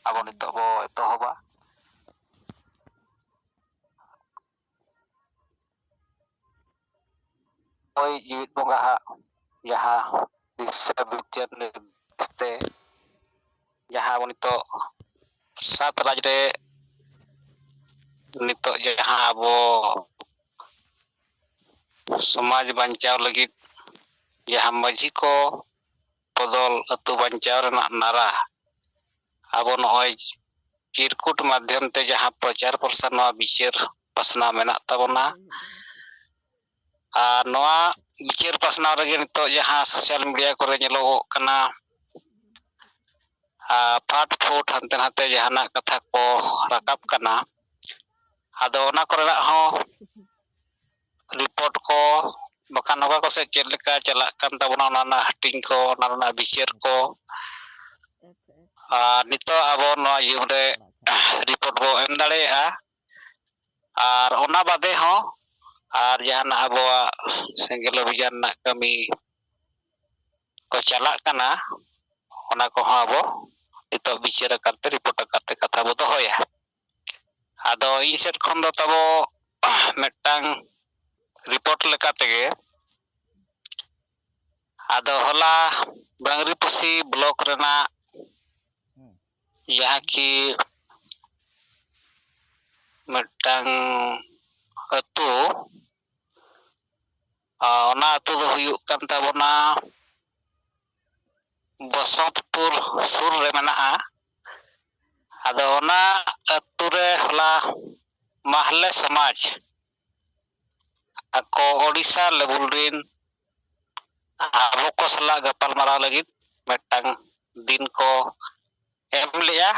abo nitok bo etohoba oi jiwit bongga ha jaha disebutkan te jaha abo nitok sat raj re nitok jaha abo समाज बांचाव लगित जहाँ माझी को बदल अतु बांचाव रेना नारा अब नय चिरकुट माध्यम ते जहाँ प्रचार प्रसार नवा विचार पसना मेना तबना आ नवा विचार पसना रगे नितो जहाँ सोशल मीडिया करे नेलो कना फाट फुट हंते हंते जहाना कथा को राकाब कना आदो ओना करे हो रिपोर्ट को बखान नोका को से चेक लेका चला कान तबना नाना हटिंग को नाना विचार को नितो आबो नो युरे रिपोर्ट बो एम दाड़ेया आर ओना बादे हो आर जहान आबो सेंगेल अभियान ना कमी को चला कना ओना को आबो नितो विचार करते रिपोर्ट करते कथा बो दोहोया आदो इ सेट खन दो तबो मेटांग रिपोर्ट लेका तेगे आदो होला बांगरीपुसी ब्लॉक रेना यहाँ की मेटांग अतु ओना अतु दो हुयुक कान ताबोना बसंतपुर सुर रे मेना आदो ओना अतु रे होला महले समाज ako Odisha level rin abo ko sala gapal maraw lagit metang din ko em leya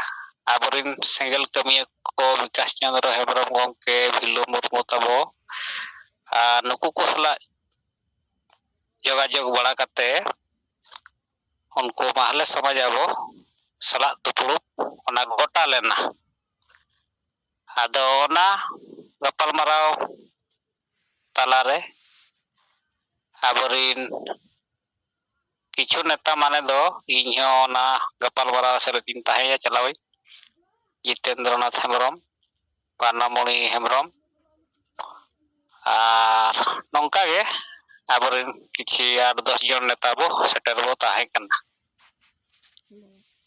aborin single kamiya ko Vikas Chandra Hebrom gomke Bhilu Murmu tabo nuku ko sala jogajog bada kate unko mahle samaj abo sala tupulup ona gota lena ado ona gapal maraw तालारे आबरिन किछु नेता माने दो इन्हो ना गपाल बरा सेरकिन ताहेया चलावई Jitendranath Hembram पानामणि Hembram are नंका गे आबरिन किछि 8-10 जन नेता बो सेटर बो ताहे कना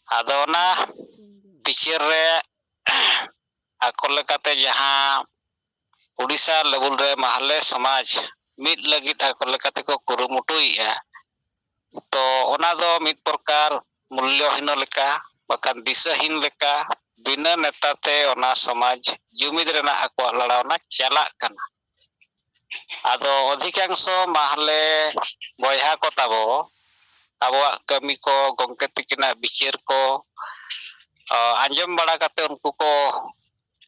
आदो ना पिचर रे आको लेकाते जहां उड़ीसा लेवल रे महले समाज मिट लगित आको लेकाते को कुरुमुटुइया तो ओना दो मिट प्रकार मूल्यहीन लेका बकान दिशाहीन लेका बिना नेताते ओना समाज जुमिद रेना आको लड़ावना चला कना आदो अधिकांश महले बयहा को ताबो आबो कमी को गंके तिकिना विचार को आंजम बड़ा काते उनको को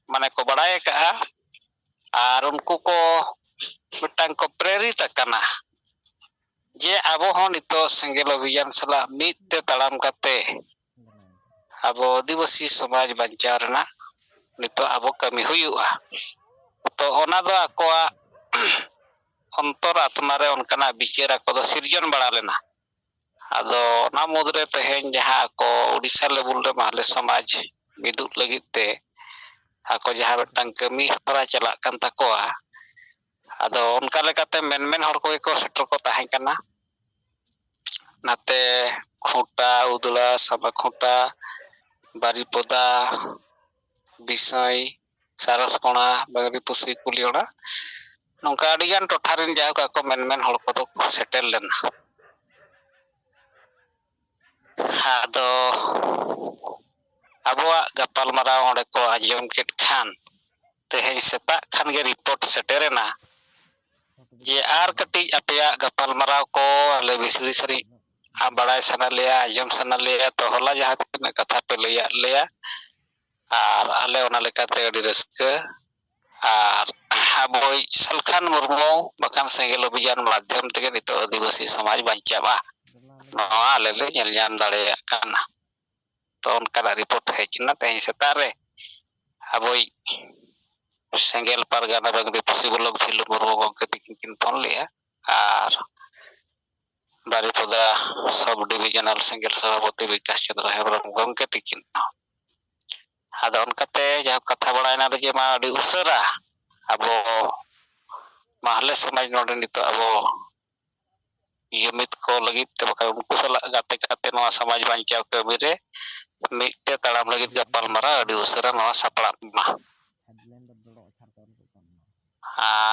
माने को बड़ाय का आर उनको को मिटांग को प्रेरित कना जे आबो हो नितो सेंगेल अभियान सला मित ते तड़ाम काते आबो आदिवासी समाज बांचाव रेना नितो आबो कमी हुयुआ तो ओना दो आकोआ अंतर आत्मा रे उनकना विचार को दो सिरजन बड़ा लेना आदो ना मुद्रे तहेन जहां को उड़ीसा लेवल रे महले समाज मिदुक लगिते ako jaha betang kami para chalak kan takoa ado onka lekate men hor ko setter ko tahen kana nate khota udula sama khota baripoda bisai saraskona bagri pusi kuliona nongka adigan totharin jaha ko ako men hor ko do settle lena ado abuak gapal maraw onde ko ajom ket khan tehen setak khan ge report seterena je ar kati apya gapal maraw ko ale bisri sari abadai sana leya ajom sana leya to hola jaha tina katha pe leya ar ale ona lekate adi raska ar aboi salkhan murmu bakan sengel obijan madhyam tege nito adivasi samaj banchawa no ale le nyel nyam dareya kana तो उनका report है कि ना तहीं से तारे अब वही सेंगेल परगना बंगरी पॉसिबल लोग फिल्म मुर्मू के तिकिन फोन लिया और बारीपदा सब डिविजनल सेंगेल सभापति विकास चंद्र हेम्ब्रम गंके तिकिन ᱟᱫᱚ ᱚᱱᱠᱟᱛᱮ ᱡᱟᱦᱟᱸ ᱠᱟᱛᱷᱟ ᱵᱟᱲᱟᱭᱱᱟ ᱡᱮ ᱢᱟ ᱟᱹᱰᱤ ᱩᱥᱟᱹᱨᱟ ᱟᱵᱚ ᱢᱟᱦᱞᱮ ᱥᱚᱢᱟᱡᱽ ᱱᱚᱰᱮ ᱱᱤᱛᱚᱜ ᱟᱵᱚ ᱡᱩᱢᱤᱫ ᱠᱚ ᱞᱟᱹᱜᱤᱫ ᱛᱮ ᱵᱟᱠᱷᱟᱱ ᱩᱱᱠᱩ ᱥᱟᱞᱟᱜ ᱜᱟᱛᱮ ᱠᱟᱛᱮ ᱱᱚᱣᱟ ᱥᱚᱢᱟᱡᱽ ᱵᱟᱧᱪᱟᱣ ᱠᱟᱹᱢᱤᱨᱮ ᱢᱤᱫᱛᱮ ᱛᱟᱲᱟᱢ ᱞᱟᱹᱜᱤᱫ ᱜᱟᱯᱟᱞᱢᱟᱨᱟᱣ ᱟᱹᱰᱤ ᱩᱥᱟᱹᱨᱟ ᱱᱚᱣᱟ ᱥᱟᱯᱲᱟᱜ ᱢᱟ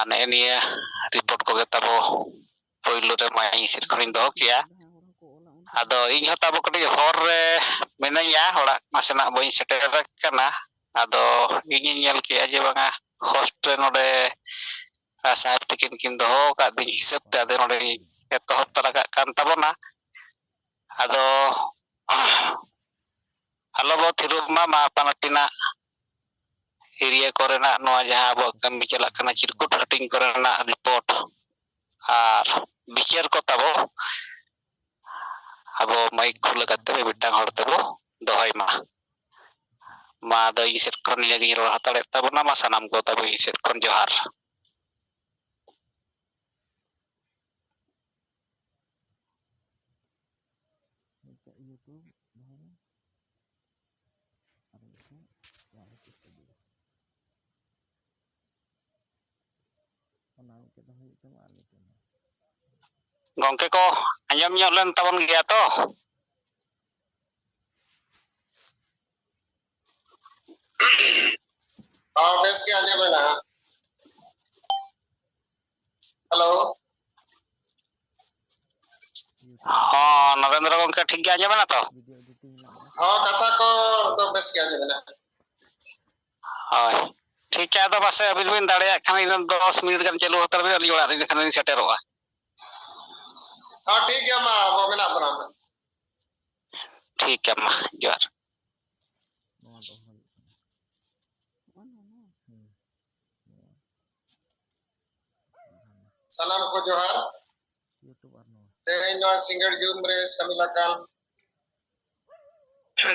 ᱱᱮᱜᱼᱮ ᱱᱤᱭᱟᱹ ᱨᱤᱯᱳর্ট ᱠᱚᱜᱮ ᱛᱟᱵᱚ ᱯᱳᱭᱞᱳ ᱨᱮ ᱢᱟ ᱤᱧ ᱥᱮᱫ ᱠᱷᱚᱱᱤᱧ ᱫᱚᱦᱚ ᱠᱮᱭᱟ ᱟᱫᱚ ᱤᱧ ᱦᱚᱸ ᱛᱟᱵᱚ ᱠᱟᱹᱴᱤᱡ ᱦᱚᱨ ᱨᱮ ᱢᱤᱱᱟᱹᱧᱟ ᱚᱲᱟᱜ ᱱᱟᱥᱮᱱᱟᱜ ᱵᱟᱹᱧ ᱥᱮᱴᱮᱨ ᱟᱠᱟᱱᱟ ᱟᱫᱚ ᱤᱧᱤᱧ ᱧᱮᱞ ᱠᱮᱜᱼᱟ ᱡᱮ ᱵᱟᱝᱟ ᱦᱳᱥᱴ ᱨᱮ ᱱᱚᱰᱮ ᱥᱟহেᱵ ᱛᱟᱹᱠᱤᱱ ᱠᱤᱱ ᱫᱚᱦᱚ ᱟᱠᱟᱫ ᱫᱤᱧ ᱦᱤᱥᱟᱹᱵ ᱛᱮ ᱟᱫᱚ ᱱᱚᱰᱮ ᱮᱛᱚᱦᱚᱵ ᱛᱟᱨᱟ ᱠᱟᱜ ᱠᱟᱱ ᱛᱟᱵᱚᱱᱟ ᱟᱫᱚ ᱟᱞᱚ ᱵᱚ ᱛᱷᱤᱨᱚᱜ ᱢᱟ ᱟᱯᱟᱱ ᱟᱹᱯᱤᱱᱟᱜ ᱮᱨᱤᱭᱟ ᱠᱚᱨᱮᱱᱟᱜ ᱱᱚᱣᱟ ᱡᱟᱦᱟᱸ ᱟᱵᱚᱣᱟᱜ ᱠᱟᱹᱢᱤ ᱪᱟᱞᱟᱜ ᱠᱟᱱᱟ ᱪᱤᱨᱠᱩᱴ ᱦᱟᱹᱴᱤᱧ ᱠᱚᱨᱮᱱᱟᱜ ᱨᱤᱯᱳর্ট ᱟᱨ ᱵᱤᱪᱟᱹᱨ ᱠᱚ ᱛᱟᱵᱚ ᱟᱵᱚ ᱢᱟইᱠ ᱠᱷᱩᱞᱟᱹ ᱠᱟᱛᱮ ᱢᱤᱫᱴᱟᱝ ᱦᱚᱲ ᱛᱮᱵᱚ ᱫᱚᱦᱚᱭ ᱢᱟ ᱟᱫᱚ ᱤᱧ ᱥᱮᱫ ᱠᱷᱚᱱ ᱱᱤᱭᱟᱹᱜᱤᱧ ᱨᱚᱲ ᱦᱟᱛᱟᱲᱮᱫ ᱛᱟᱵᱚᱱᱟ ᱢᱟ ᱥᱟᱱᱟᱢ ᱠᱚ ᱛᱟᱵᱚ ᱤᱧ ᱥᱮᱫ ᱠᱷᱚᱱ ᱡᱚᱦᱟᱨ ᱜᱚᱝᱠᱮ ᱠᱚ ᱟᱸᱡᱚᱢ ᱧᱚᱜ ᱞᱮᱱ ᱛᱟᱵᱚᱱ ᱜᱮᱭᱟ ᱛᱚ बेस के आजे में ना हेलो हाँ नरेंद्र गंके ठीक गया आंजम ना तो हाँ कथा को तो बेस के आजे में ना हाय ठीक है तो बस अभी बिन दाड़े खान 10 मिनट गान चालू होतर बे अली ओड़ा रे खान सेटेरोआ हाँ ठीक है मा वो मेना बना ठीक है मा जोहार सलाम को जोहार तेहें नवा सिंगड़ जूम रे समिलाकान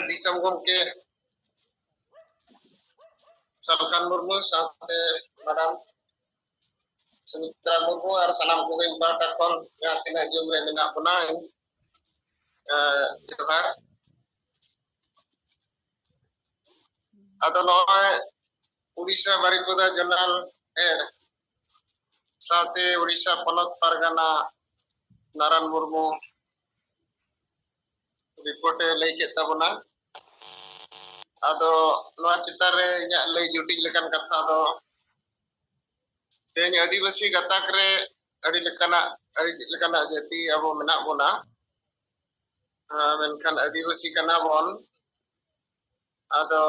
दिसम गमके सलकान मुर्मू साथे मैडम सुमित्रा मुर्मू और सलाम को गई बाटा कोन जहां तिना जूम रे मेना बना जोहार अदो नॉय उड़ीसा बारिपदा जनरल हेड साथे उड़ीसा पनत पारगाना नारायण मुर्मू रिपोर्ट लई के तबना आदो नवा चितार रे इᱧᱟᱜ लई जुटी लेकन कथा दो तेज आदिवासी गताक रे अड़ी लेकना जाति अबो मेना बोना मेनखान आदिवासी कना बोन आदो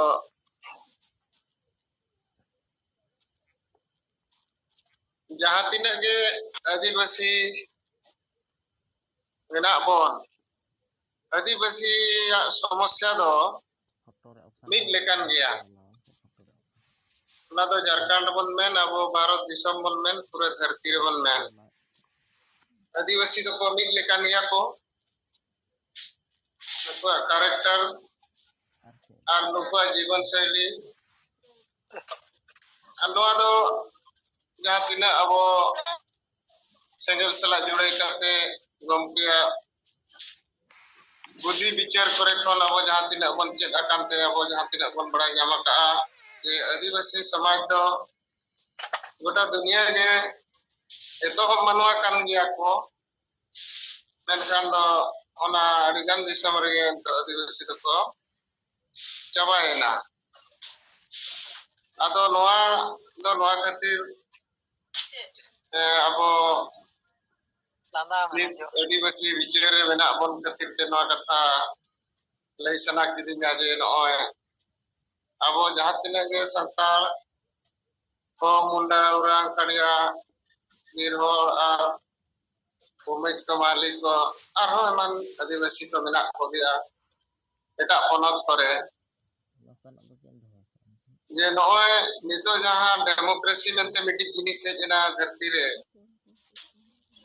जहां तिना गे आदिवासी मेना बोन आदिवासी समस्या दो मिद लेकान गया ना दो झारखंड बन मेन अब भारत दिसम बन मेन पूरा धरती रे बन मेन आदिवासी तो को मिद लेकान गया को नुकु कैरेक्टर और नुकु जीवन शैली नोआ दो जहां तिना अब सेंगल सला जुड़े करते गमके बुद्धि विचार करे खन अब जहां तिना बन चेक अकानते अब जहां तिना बन बड़ा नाम का जे आदिवासी समाज दो गोटा दुनिया जे एतो मनवा कान गया को मेनखान दो ओना अडिगान दिसम रे तो आदिवासी दो को चाबायना आदो नोआ खातिर अब आदिवासी विचार रे मेना बन खातिर ते नोआ कथा लई सना किदिना जे नोय अब जहां तिना गे संताल को मुंडा उरांग खड़िया निर्होर और उमेज कमाली को आरो एमान आदिवासी को मेना को गया एटा पनत करे जे नोय नितो जहां डेमोक्रेसी मेंते मिटी जिनिस है जना धरती रे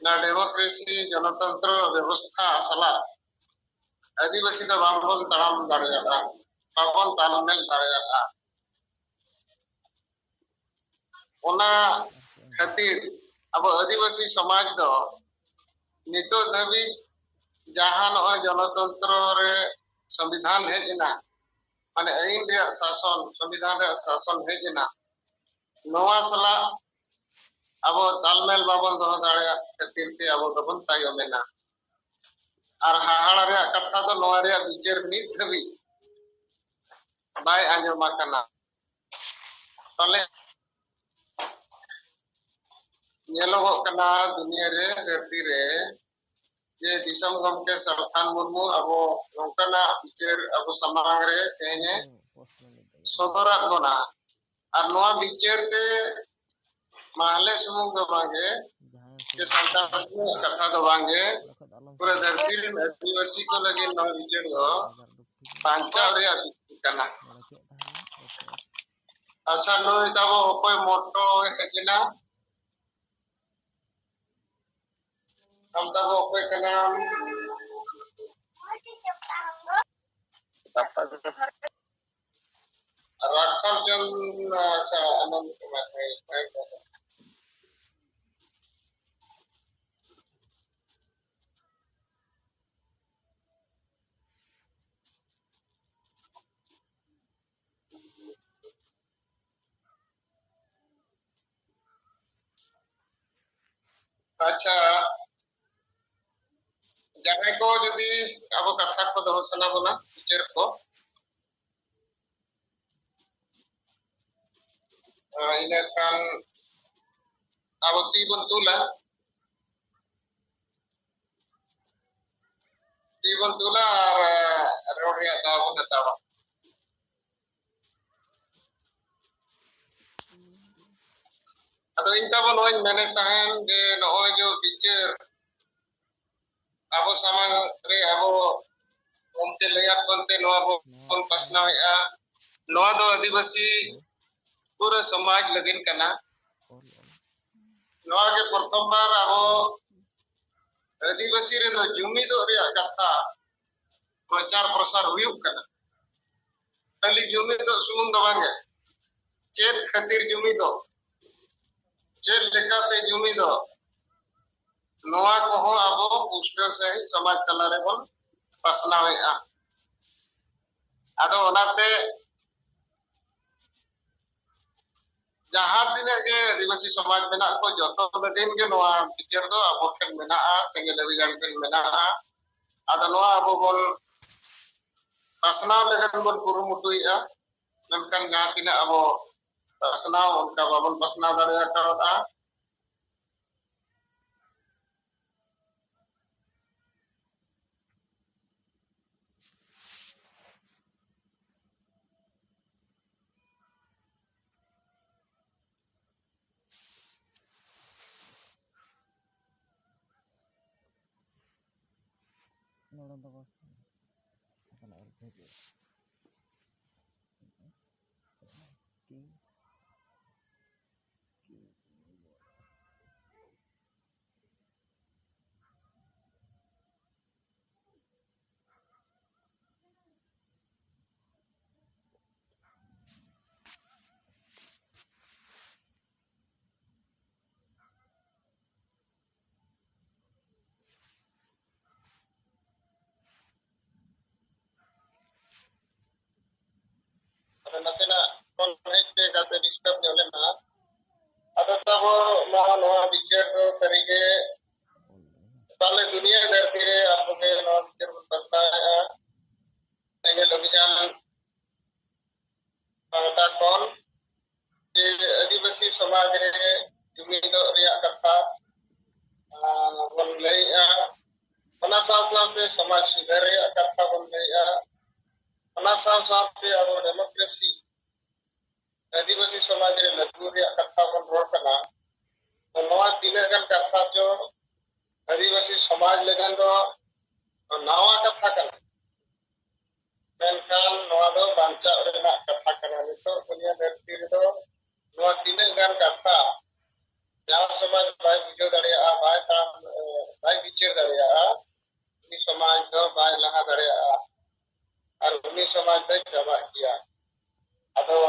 ना डेमोक्रेसी जनतंत्र व्यवस्था सला आदिवासी तो बाबन तड़ाम दाड़ेया बाबन तालमेल दाड़ेया ओना खातिर अब आदिवासी समाज दो नितो धबी जहां नोय जनतंत्र रे संविधान हेजना माने आईन रे शासन संविधान रे शासन हेजना नोआ सला अब तालमेल बाबन दो दाड़े खातिर ते अब दबन तायमेना और हाहाड़ा रे कथा दो नोआ रे विचार नित हबी बाय आंजमा कना तले नेलोगो कना दुनिया रे धरती रे जे दिसम गमके सरखान मुर्मू अब नोकना विचार अब समांग रे तेने सदरात बना और नोआ विचार ते माहले सुमुंग दो बांगे के संतान कथा दो बांगे पूरा धरती रे आदिवासी को लगे नोआ विचार दो पांचा रे कना अच्छा नोई तबो कोई मोटो हेजना हम तबो कोई कना राखल चंद अच्छा आनंद कुमार है अच्छा जहां को यदि अब कथा को दो सना बोला विचार को इने खान अब तीबन तुला और रोडिया दाव नतावा अदो इंता बन मैंने तहन जे नय जो विचार अब सामान रे अब उनके लयात बनते नवा बन पसनावेआ नवा दो आदिवासी पूरा समाज लगिन कना नवा के प्रथम बार अब आदिवासी रे दो जुमी दो रे कथा प्रचार प्रसार हुयुक कना खाली जुमी दो सुमुंग दो बांगे चेत खातिर जुमी दो चेत लेकाते जुमी दो नवा को हो अब पुष्ट से समाज तला रे बन पसनावेआ आदो ओनाते जहां तिने के आदिवासी समाज मेना को जतो लगिन के नवा विचार दो अब ठन मेना संगे लविगान के मेना आदो नवा अब बोल पसनाव लेगन बोल कुरुमुटुइआ मेनखान जहां तिने अब पसनाव उनका बाबन पसनाव दाड़िया करता नतेना कॉल के जाते डिस्टर्ब जोले ना अदो तब नवा नवा विचार तरीके ताले दुनिया धरती रे आपके नवा विचार करता है संगे अभियान पावता कॉल जे आदिवासी समाज रे जुमी दो रिया कथा बन लईआ ओना साथ समाज सुधार रिया कथा बन लईआ ओना साथ अब डेमोक्रेसी आदिवासी समाज रे लघु रे कथा बन रोड कना तो नवा तीन गन कथा जो आदिवासी समाज लगन दो नवा कथा कना मेनखान नवा दो बांचा रेना कथा कना तो दुनिया धरती रे दो नवा तीन गन कथा जहां समाज बाय बुझो दाड़िया बाय विचार दाड़िया उनी समाज दो बाय लहा दाड़िया और उनी समाज दो चाबा किया अदो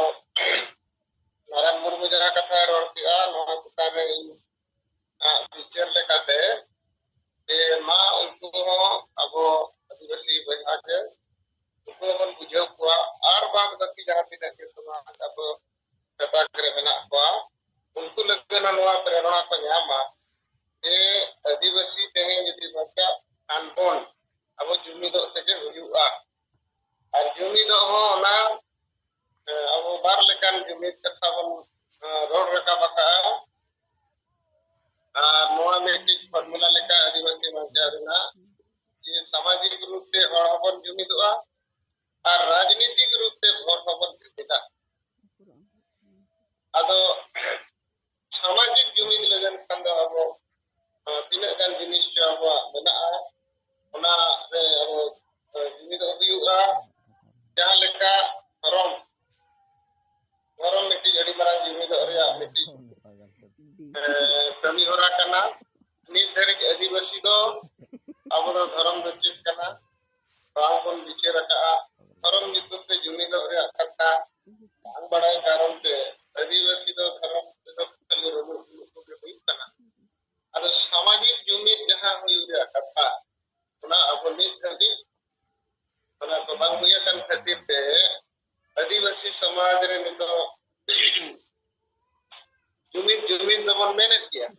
नारायण मुर्मू जहाँ कथा रोड़तिया नवा कुटा रे विचार लेकाते जे मा उनको अब आदिवासी बहा के उनको बन बुझाव कुआ और बा tidak ke semua apa dapat kira menak kuah untuk lebih nanoa prerona penyama Adivasi dengan jadi baca anpon abo jumi do sege huyu'a ar jumi do ho na abo bar lekan jumi kata bon rod reka baka noa metik formula leka adivasi manjaruna je सामाजिक रूप से हर हबन जमी दोआ और राजनीतिक रूप से हर हबन बेटा आदो सामाजिक जमी लगन खंड अब तीना गान जिनिस जो अब मेनाआ ओना रे अब जमी दो हुयुआ जहां लेका धरम मेटी अड़ी मारांग जमी दो रिया मेटी कमी होरा कना नित धरिक आदिवासी दो अब धर्म दो चेक कना बांग बन बिचे रखा धर्म नितुम पे जमी दो रिया कथा बांग बड़ाई कारण से आदिवासी दो धर्म दो खाली रोमु को हुयुक कना ada सामाजिक जुमिद जहां हुयुक कथा ओना अब नित धरि ओना तो बांग हुया कन खातिर ते आदिवासी समाज रे नितो जुमिद दो बन मेहनत किया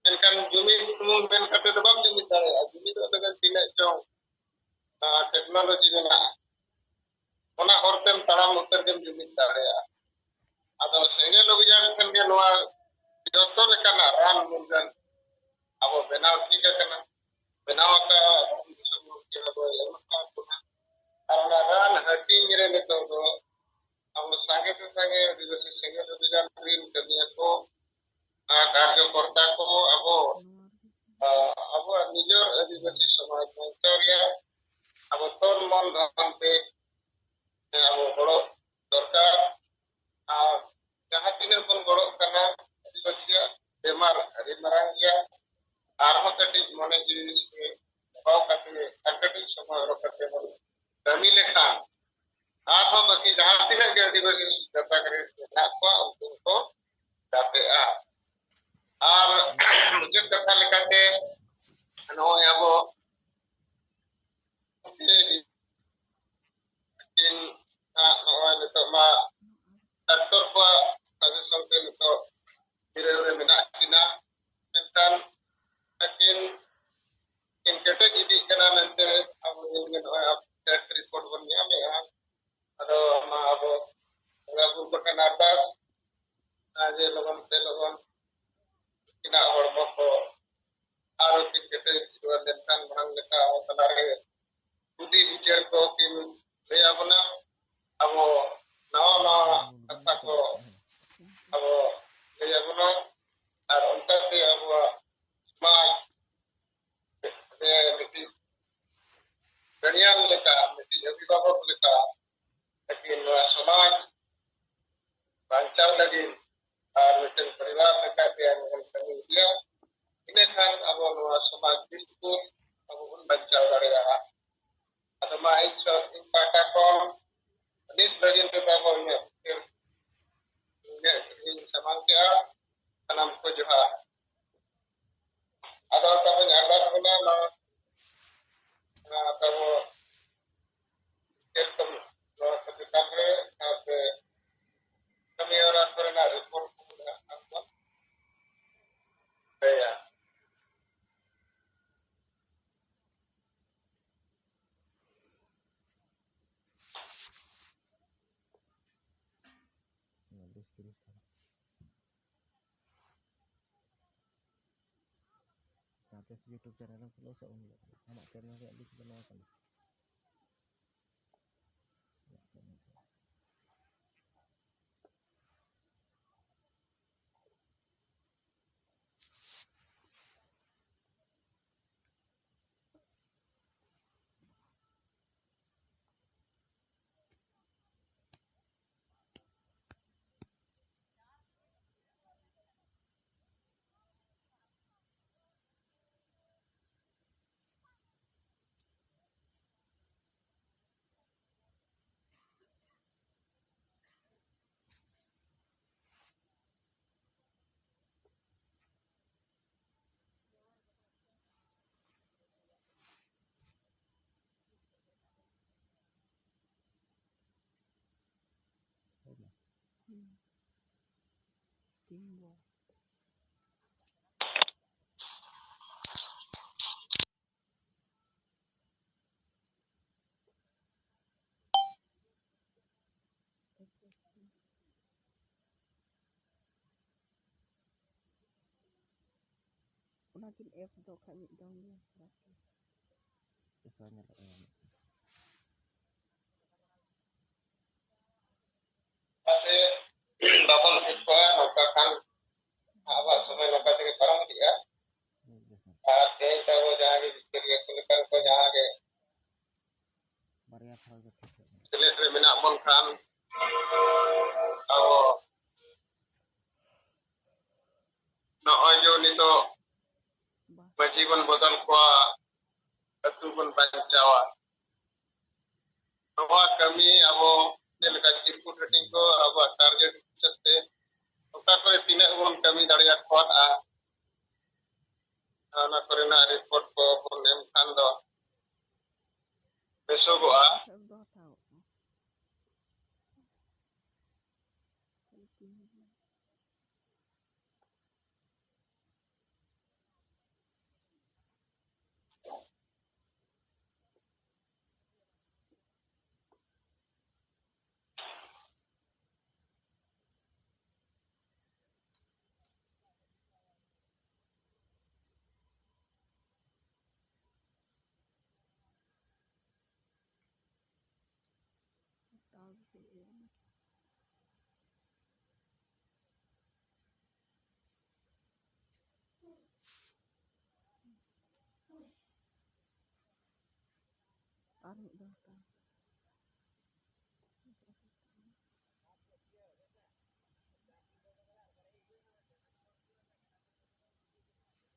मेनकान जुमिद तुम मेन कते तो बाम जुमिद दारे जुमिद दो dengan tina chong teknologi mena ona hortem taram utter dem jumit dare ado senge log jan kan dia noa joto lekana ran mungan abo benaw tika kana benaw ka semua kira do yamaka kuna arana ran hati ngire neto do abo sange divasi senge log jan rin kamiya ko कार्यकर्ता को अब निजर आदिवासी समाज मंचरिया अब तोर मन धन पे अब बड़ो सरकार जहां तीन बन बड़ो करना आदिवासी बेमार अरे मरांगिया आरहो कटी मने जिनिस के बाव कटी कटी समय रखते मन कमी लेखा आरहो बाकी जहां तीन के आदिवासी दता करे ना को उनको जाते और मुझे कथा लेकाते no याबो in nito ma aktor pa kasi sangke nito dire menak kina mentan akin in kete jadi kana mente abu ingin test report banya me ado ma abo ngabu bakan atas aje logon kina hormo ko aro kete dua dentan marang leka awalare budi bicar ko tim le abona abo nawa kata ko abo le abona ar onta te abo smart de miti danian leka miti abibabok leka lakin samaj bancang lagi ar miti परिवार leka yang kami dia ini kan abo samaj diskur abo bancang dari atau main shot impact kon this bagian paper nya ini samangnya tanam ko joha ada tapi ada guna na atau kertom lo ketika ke kami orang pernah report apa ya YouTube channel lo sa unlo amak channel dia di sebelah kan Timbo. Unakin F do kami dong dia. Soalnya Tapi babon itu nokakan apa semua nokat ke barang dia. Ada tahu jangan dikiri kulikan ko jangan ke. Maria hal gitu. Selit menak bon kan. Abo no ojo nito majiban bodan ko atubun bancawa. Bahwa kami abo jelaka circuit rating ko abo target sette oka ko tinak bon kami daria kuat ana korena report ko pun em kan do besogoa Do tahu. Tahu sih. Anu do tahu.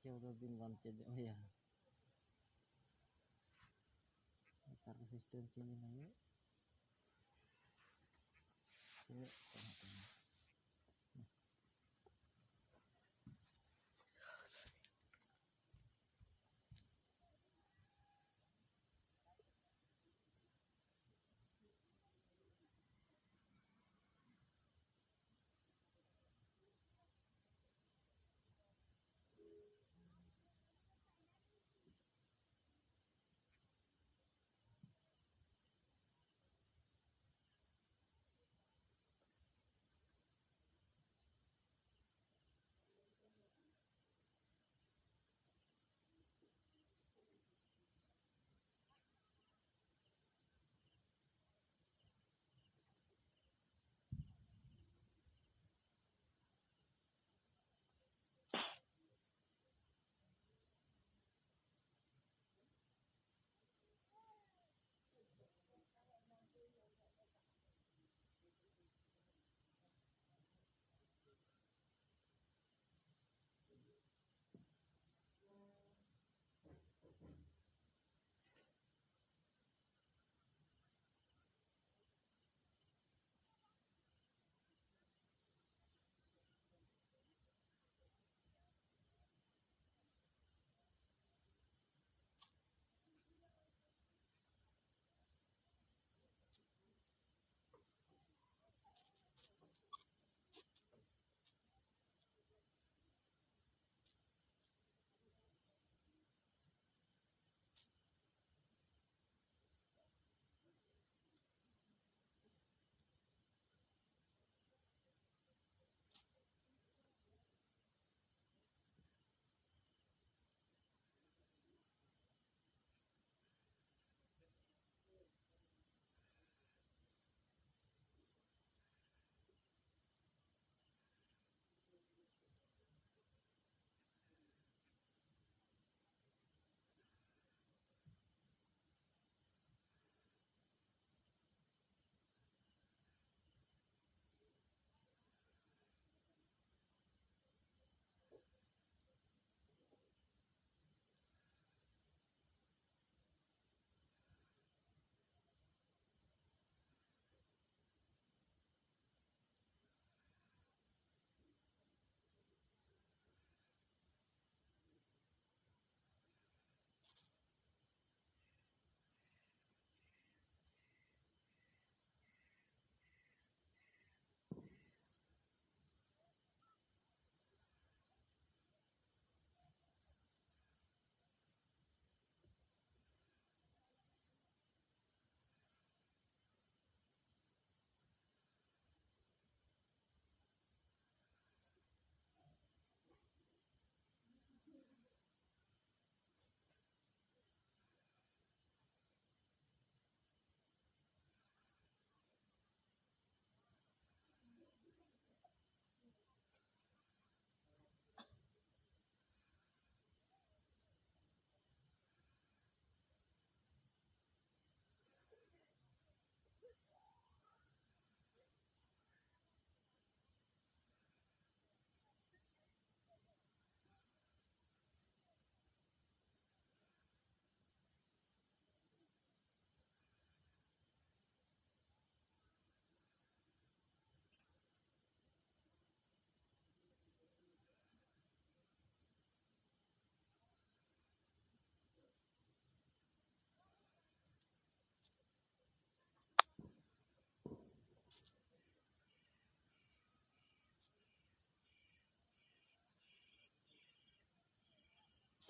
Ya udah bingwan jadi oh ya. Ntar sistem sini nanya. Sini.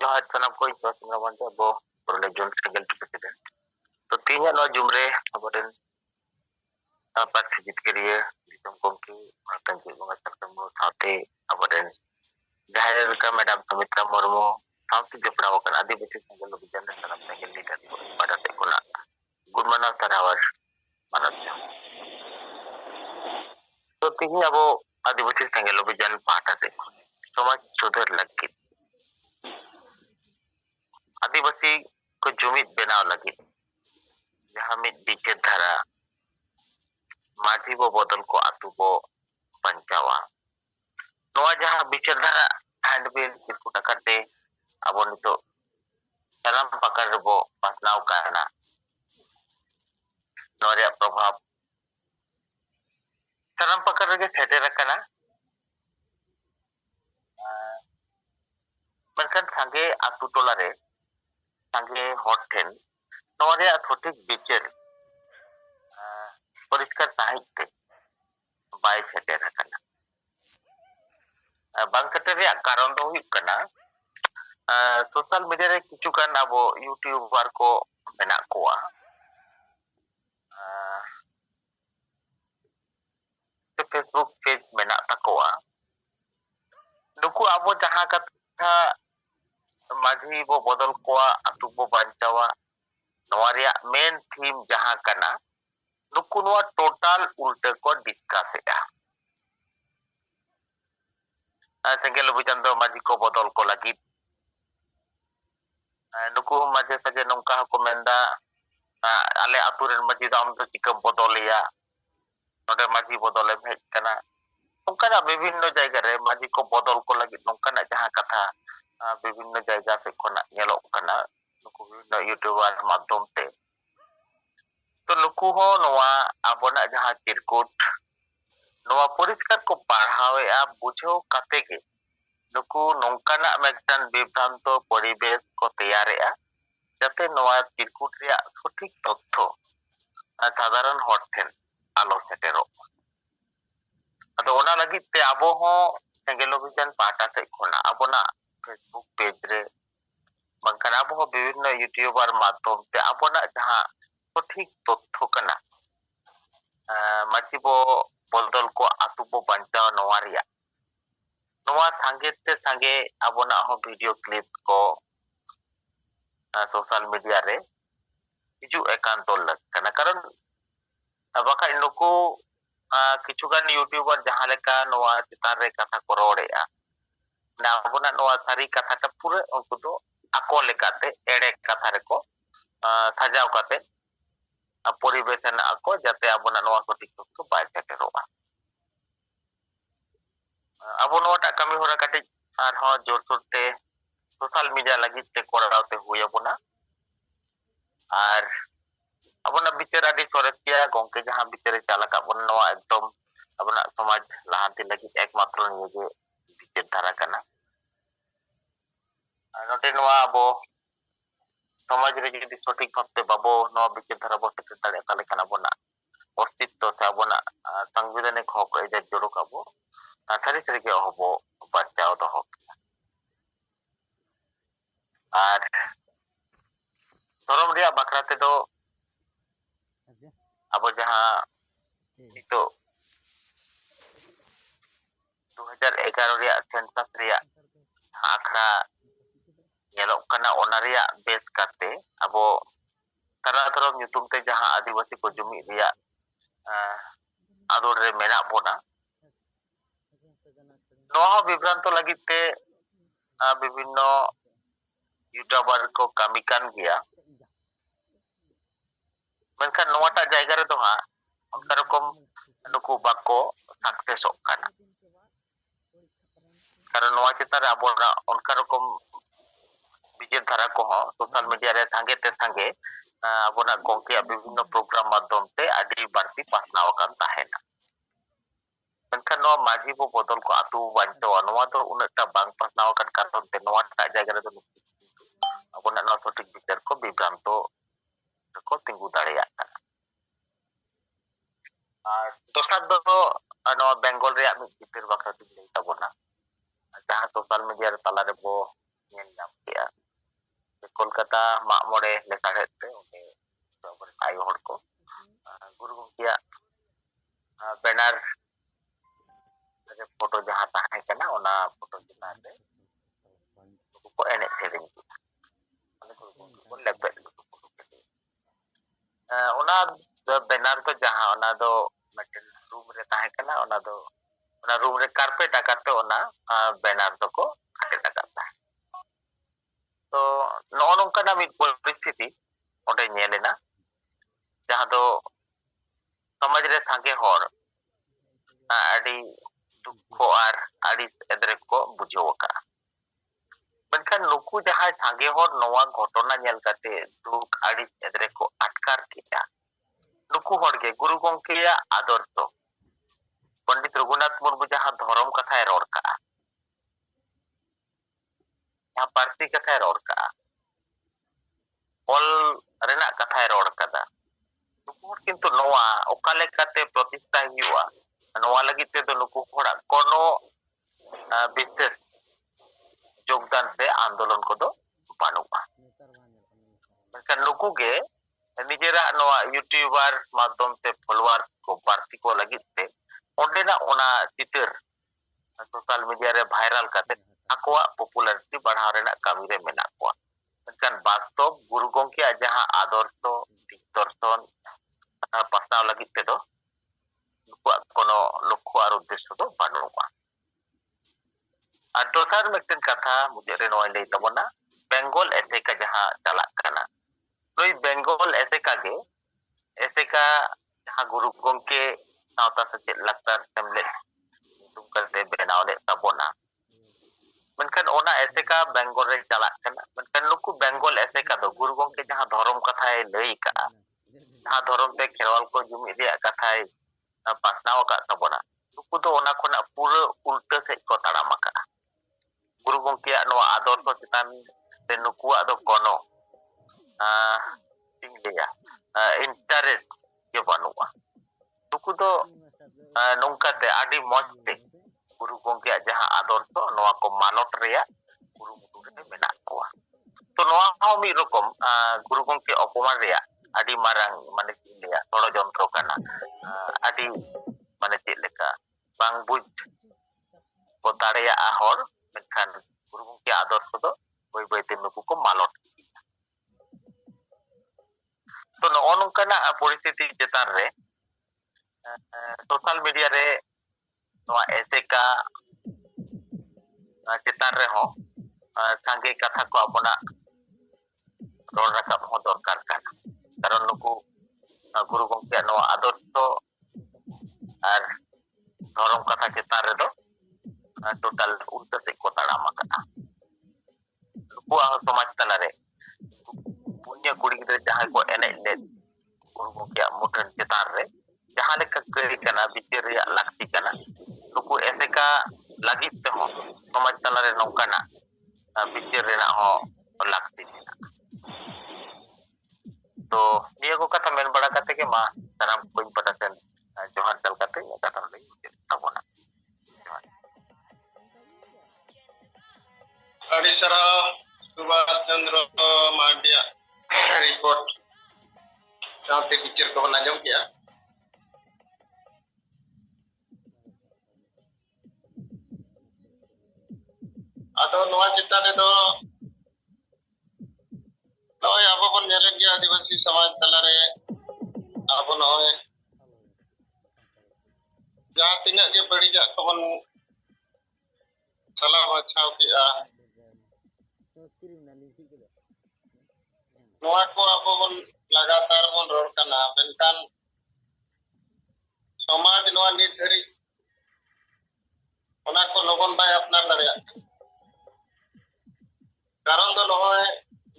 Johar sanam ko ito naman sa bo Borneo John Single President. So tinya no jumre aboden dapat sejit kiriya ditong kongki matangki mga tertemu sate aboden dahil ka Madam Sumitra Murmu sampai jeprawkan Adivasi Single Lobijan dan sanam Single Leader pada tekuna good manang tarawar manasya. So tinya abo Adivasi Single Lobijan pada tekuna समाज सुधर लगी आदिवासी को जुमित बनाव लगी जहाँ मित बिचे धारा माझी बो बदल को आतु बो पंचावा नोआ जहाँ बिचे धारा हैंडबिल किरकुटा करते अब नितो सलाम पकड़ बो पसनाव करना नोरिया प्रभाव सलाम पकड़ के सेटे रखना Menkan sange atu tolare sange hoten nore athotik bicher poriskar sahite bai sete rakana bang sete reyak karon do huyuk kana social media re kichu kan abo youtuber ko menak koa Facebook page menak takoa nuku abo jaha katha माझी वो बदल कोआ अतु बो बंचावा नवारिया main theme जहां कना नुकु नवा total उल्टे को discuss है संगे लबुजन दो माझी को बदल को लगी नुकु माझे सगे नंका को मेंदा आले अतु रेन माझी दाम तो चिकम बदलिया नोडे माझी बदले भेज कना नंका विभिन्न जायगा रे माझी को बदल को लगी नंका जहां कथा विभिन्न जायगा से कोना नेलो कना नुकु विभिन्न यूट्यूबर माध्यम ते तो नुकु हो नोआ आबोना जहां चिरकुट नोआ परिष्कार को पढ़ावे आ बुझो काते के नुकु नोंकाना मेगटान विभ्रांत परिवेश को तैयारे आ जाते नोआ चिरकुट रिया सठिक तथ्य साधारण हर ठेन आलो सेटेरो अदो ओना लगी ते आबो हो सेंगेल अभियान पाटा से कोना आबोना फेसबुक पेज रे बंकन अब हो विभिन्न यूट्यूबर माध्यम ते अपना जहां सठिक तथ्य कना माचिबो बदल को आतु बो बंचाव नवारिया नवा संगे ते संगे अपना हो वीडियो क्लिप को सोशल मीडिया रे हिजु एकांत लग कना कारण बाका नुकु किछुगान यूट्यूबर जहां लेका नवा चितार रे कथा को रोड़ेया ना अपना नवा सारी कथा ता पूरे उनको तो ako lekate ere katha reko sajao kate परिवेशन ako jate abona noa sotik to bai seteroa abo noa ta kami hora kate ar ho jor sorte social media lagi te korawte huya bona ar abona bicara di soretia gongke jahan bicara calaka abona noa ekdom abona samaj lahanti lagi ekmatro niye je bicara dhara kana नोटे नवा अबो समाज रे जदि सठिक भाबते बाबो नवा बिचार धारा बो सेटे दाड़े ताले खाना बोना अस्तित्व से आबोना संविधानिक हक ए जोड़ो काबो थारी थारी के हबो बचाव दो हक आर धर्म रिया बाखराते दो अबो जहां नितो 2011 रिया सेंसस रिया आखड़ा nyelok kana onaria base kate abo tara tara nyutum te jaha adivasi ko jumi riya ador re mena bona noha vibranto lagi te bibhinno youtuber ko kamikan gya menkan noa ta jayga re doha onka rokom nuku bako success ok kana karon noa chitare abora onka rokom बिजेर धारा को हो social media रे संगे ते संगे abona gongke विभिन्न programme माध्यम ते आदि बारती पासनाव kan tahena menkan no maji bo bodol ko atu banto noa do unata bang pasnaw kan karon te noa ta jaga re do abona no sotik bicar ko bibranto ko tinggu dareya ar dosar do no bengal re ami bitir bakra tin tabona jaha social media re tala re bo nyel nyam kea Kolkata mak mole lesaret te oke ayo hor ko guru gongkiya banner re foto jaha tahe kana ona foto chetan re ko enek sereng ane guru gongki ko lepet ona banner to jaha ona do meten room re tahe kana ona room re carpet akate ona banner to ko ate takata to no nongka na mit परिस्थिति onde nyelena jaha do samaj re sange hor adi dukho ar adi edre ko bujho ka menkan nuku jaha sange hor noa ghotona nyel kate duk adi edre ko atkar kita nuku hor ge guru gongke ya adorso Pandit Raghunath Murmu जहां धर्म कथा road का यहाँ party कथा road का all Raina कथा road कदा नुकुर किंतु नोआ ओकाले कते प्रतिष्ठा हुआ नोआ लगी ते तो नुकु होड़ा कोनो विशेष योगदान से आंदोलन को दो बानुआ मगर नुकु के निजेरा नोआ यूट्यूबर माध्यम से फॉलोअर्स को पार्टी को लगी ते ओंडेना ओना चित्र सोशल मीडिया रे वायरल करते आकोआ पॉपुलैरिटी बढ़ाव रेना कामी रे मेना को मेनखान वास्तव गुरु गंके जहां आदर्श दर्शन पासनाव लगी ते दो नुकुआ कोनो लक्ष्य और उद्देश्य दो बानुआ और दोसर मेटन कथा मुझे रे नोय लई तबना बेंगल एसेका जहां चला कना नोई बेंगल एसेका गे एसेका जहां गुरु गंके सावता से लगता सेमले तुम करते बनाव ले तबोना मेनखान ओना एसेका बेंगल रे चला कना मेनखान नुकु बेंगल एसेका दो गुरु गंके जहां धर्म कथाय लई का जहां धर्म ते खेरवाल को जुमि रे कथाय पासनाव का तबोना नुकु दो ओना कोना पूरा उल्टा से को ताड़ाम का गुरु गंके नोआ आदर्श चितान ते नुकु आदो कोनो इंडिया इंटरेस्ट के बानुआ नुकु दो नोंकाते आदि मजते गुरु गंके जहां आदर्श नोआ को मानत रेया गुरु मुटु रे मेना कोआ तो नोआ हो मी रकम गुरु गंके अपमान रेया आदि मारang माने चिलेया थोड़ा जंत्रो कना आदि माने चिलेका बांग बुझ को दाड़ेया हर मेनखान गुरु गंके आदर्श दो बय बयते नुकु को मालत तो नो नोंकाना परिस्थिति चेतान रे सोशल मीडिया रे नोआ एसेका चेतान रे हो सांगे कथा को अपना रोड रकम हो दरकार काना कारण नुकु गुरु गंके नोआ आदर्श और धर्म कथा चेतान रे दो टोटल उल्टा से को ताड़ाम का नुकु समाज तला रे पुण्य कुड़ी गिदरे जहां को एने ले गुरु गंके मुठन चेतान रे जहां लेका करी कना बिचार रे लाक्ति कना नुकु एसेका लगी ते हो समाज तला रे नौकाना बिचार रे ना हो लाक्ति तो निया को कथा मेन बड़ा कते के मा सनाम कोई पता सेन जोहार चल कते कथा लई तबोना अड़ीसरा सुभाष चंद्र मांडिया रिपोर्ट साथे पिक्चर को नाजम किया आदो नोआ चिताने दो नोय आबो बन नेले गया आदिवासी समाज तलारे आबो नोय जहां तिना के बड़ी जा कबन सलाम अच्छा किया नोआ को आबो बन लगातार बन रोड कना मेनकान समाज नोआ नित धरी ओना को लोगन बाय अपना दरिया कारण दो नोय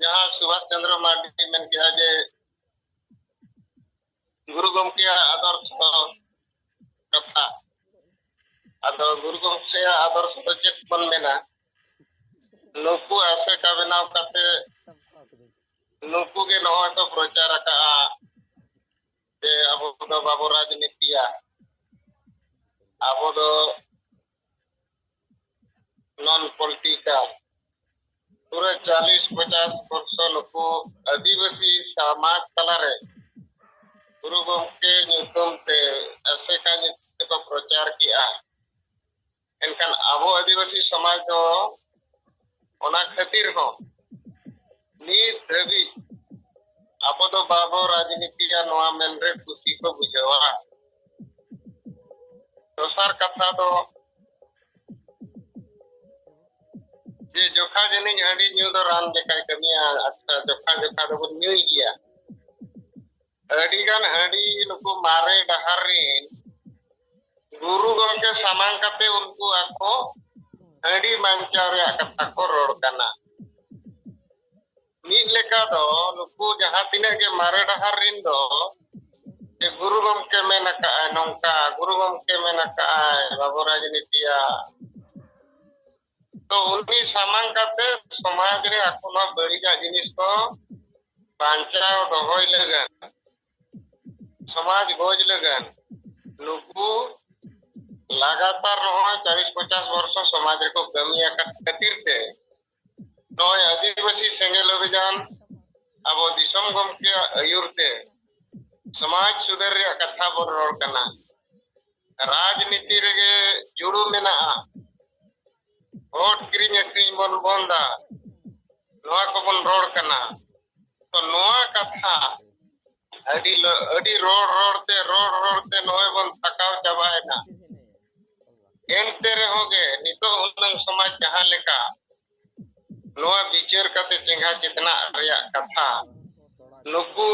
जहां सुभाष चंद्र मार्डी मेन किया जे गुरु गंके आदर्श कथा आदो गुरु गंके आदर्श चेक बन मेना नुकु ऐसे का बनाव करते नुकु के नोय तो प्रचार का जे अब तो बाबू राजनीतिया अब तो नॉन पॉलिटिकल पूरे 40-50 वर्ष नुकु आदिवासी समाज तलारे गुरु गमके नियुम ते असेका नियुम को प्रचार किया एनकान आबो आदिवासी समाज दो ओना खातिर हो नीत धबी आबो दो बाबो राजनीति या नोआ मेनरे खुशी को बुझावा दोसर कथा दो जे जोखा जनी हाडी न्यू दो रान देखाय कमिया अच्छा जोखा जोखा दो न्यू गया अडिगान हाडी नुकु मारे डहारिन गुरु गमके सामान कते उनको आको हाडी मांचाव रे कथा को रोड कना मीद लेका दो नुकु जहां तिने के मारे डहारिन दो जे गुरु गमके मेना का नोंका गुरु गमके मेना का बाबू राजनीतिया तो उनकी सामान कते समाज रे आको बड़ीगा जिनिस को बांचाव दोहय लगन समाज गोज लगन नुकु लगातार 40-50 वर्ष समाज को कमिया खातिर ते नय आदिवासी सेंगेल अभियान अब दिसम गमके आयुरते समाज सुधार रे कथा बोल रोड कना राजनीति रे जुड़ू मेना वोट किरिंग अक्रिंग बन बंदा नोआ को बन रोड कना तो नोआ कथा अडी रोड ते नोए बन तकाव चाबाएना एनते रे होगे नितो उनंग समाज जहां लेका नोआ विचार कते चेंगा जितना रिया कथा नुकु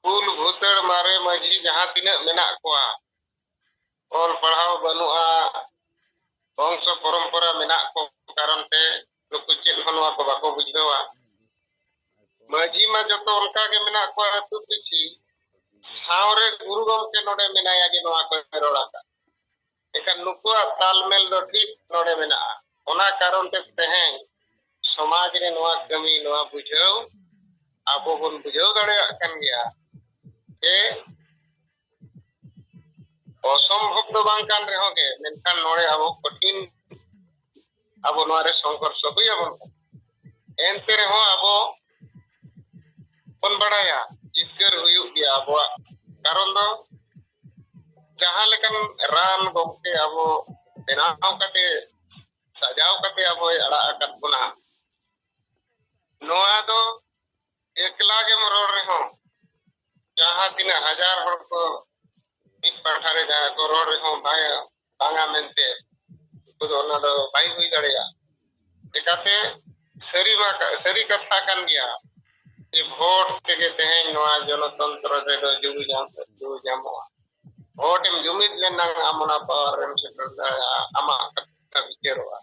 फूल भूतड़ मारे मजी जहां तिना मेना कोआ और पढ़ाओ बनुआ वंश परंपरा मेना को कारण ते नुकु चेल हनवा को बाको बुझावा मजी मा जतो उनका के मेना को अतु पिछि सावरे गुरु गमके नोडे मेनाया जे नोआ को रोड़ा का एका नुकुआ तालमेल दो ठीक नोडे मेना ओना कारण ते तेहें समाज रे नोआ कमी नोआ बुझाव आबो बन बुझाव दड़े कन गया ए असंभव दो बांग कान रे होगे मेनखान नोडे आबो कठिन आबो नोआ रे संघर्ष होई आबो एनते रे हो आबो बन बड़ाया जिसकर हुई गया आबो कारण दो जहां लेकन राम गमके आबो बेनाव कते सजाव कते आबो अड़ा अकत बुना नोआ दो एकला के मरोड़ रे हो जहां 3000 हर को एक पाठारे जहां को रोड रे हो भाई बांगा मेनते तो ओना दो भाई हुई दड़ेया एकाते सरी कथा कान गया ये वोट के तेहें नोआ जनतंत्र रे दो जुगु जामो वोट एम जुमिद लेना आमना पर एम से आमा कथा विचारवा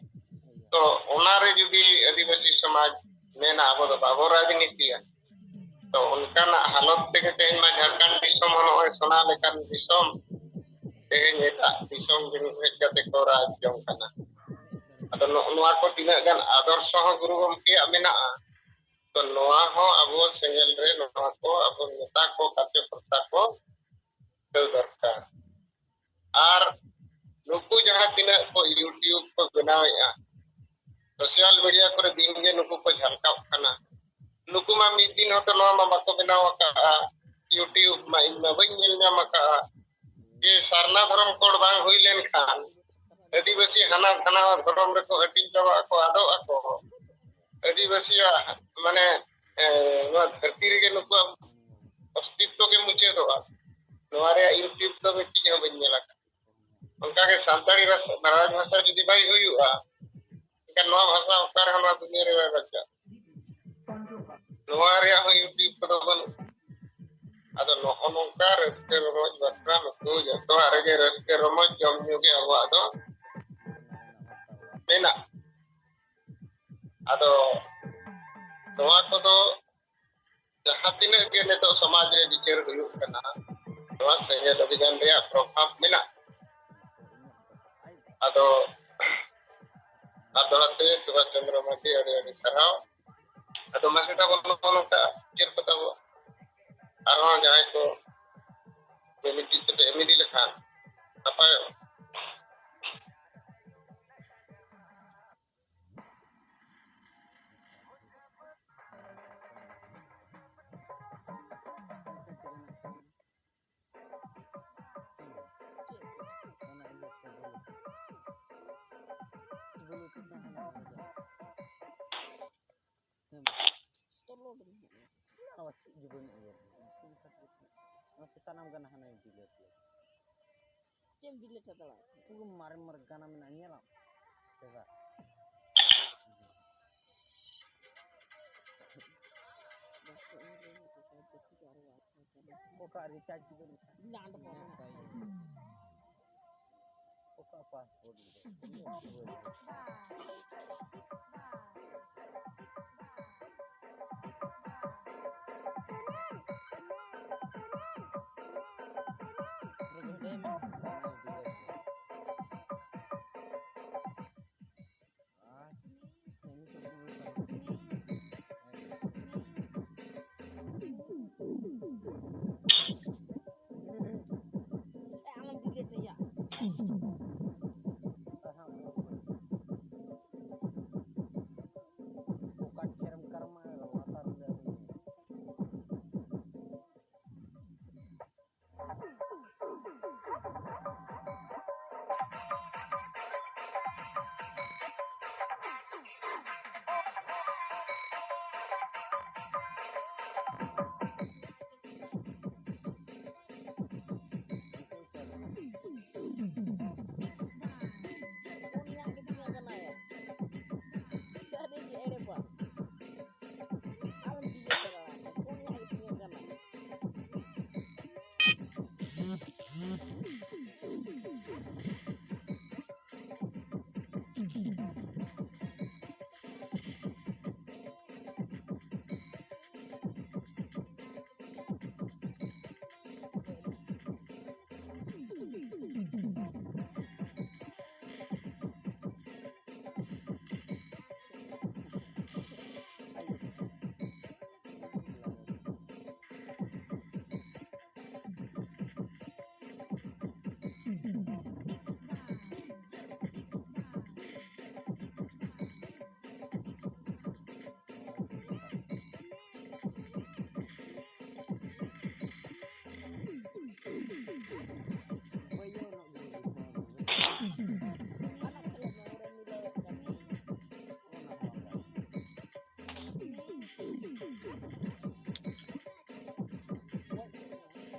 तो ओना रे जुदी आदिवासी समाज मेना आबो दो बाबो राजनीति तो उनका ना हालत ते तेहें मा झारखंड दिसम होय सोना लेकन दिसम तेहें एटा दिसम जिन हेज कते को राज जम कना अदो नोआ को तिना गान आदर्श हो गुरु गमके मेना तो नोआ हो अबो सेंगेल रे नोआ को अबो नेता को कार्य कर्ता को तो दरकार और नुकु जहां तिना को यूट्यूब को बनाया सोशल मीडिया पर दिन के नुकु को झलकाव कना नुकु मा मी दिन होतो नोआ मा बाको बनावा का यूट्यूब मा इन मा बन नेल न्यामा का ये सरना धर्म कोड बांग हुई लेन खान आदिवासी हना हना धर्म रे को हटिन जावा को आदो आको आदिवासी माने नोआ धरती रे के नुकु अस्तित्व के मुचे दो नोआ रे यूट्यूब तो मिट्टी हो बन नेला उनका के सांताड़ी राज भाषा जुदी भाई हुआ का नोआ भाषा उकार हमा दुनिया रे बच्चा नोआ रे हो यूट्यूब तो बन अदो नो नोकार के रोज बत्रा में तो जतो आरे के रस के रोमज जम न्यू के अब अदो मेना अदो नोआ को दो जहां तिने के ने तो समाज रे विचार हुई कना नोआ से अभियान रे प्रभाव मेना अदो अदोते सुभाष चंद्र माटी अरे सराव अदो मासेटा बोलो का चिर पता हुआ आरो जाय को एमिटी ते एमिटी लेखा apa cik juga nih ya. Singkat gitu. Nanti sanam gana hana yang bilet. Cem bilet adalah. Itu kemarin mereka namanya lah. Coba. Kok recharge juga nih? Bilang ada apa? Kok apa? Alam bilet ya. Bukan kirim karma latar dari Punya gitu nggak kena ya. Bisa ada di Eropa. Alam bilet adalah. Punya gitu nggak kena.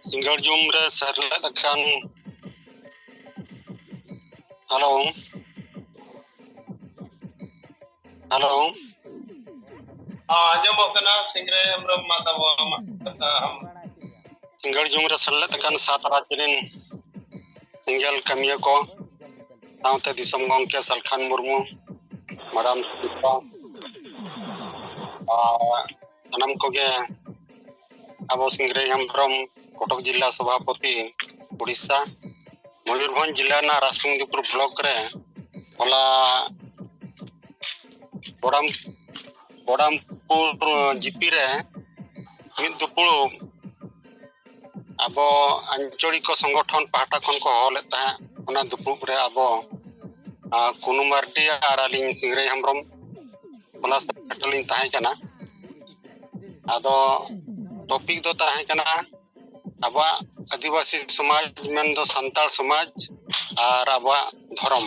Single jumre sarlet akan halo anjamok kana singre amram mata wa kata single jumre sarlet akan sat rajrin single kamiya ko taute disom gongke Salkhan Murmu Madam Sita sanam koge abo singre amram Kotok Jilla Sabhapati Odisha Mayurbhanj Jilla na Rasungdipur block re hola Bodampur GP re mid dupulu abo Ancholiko Sangothon pahata khon ko holet ta ona dupuk re abo Kunu Mardi ar aling Singre Hembrom hola setelin tahe kana ado topik do tahe kana aba Adivasi Samaj mendo Santal Samaj ar aba Dhorom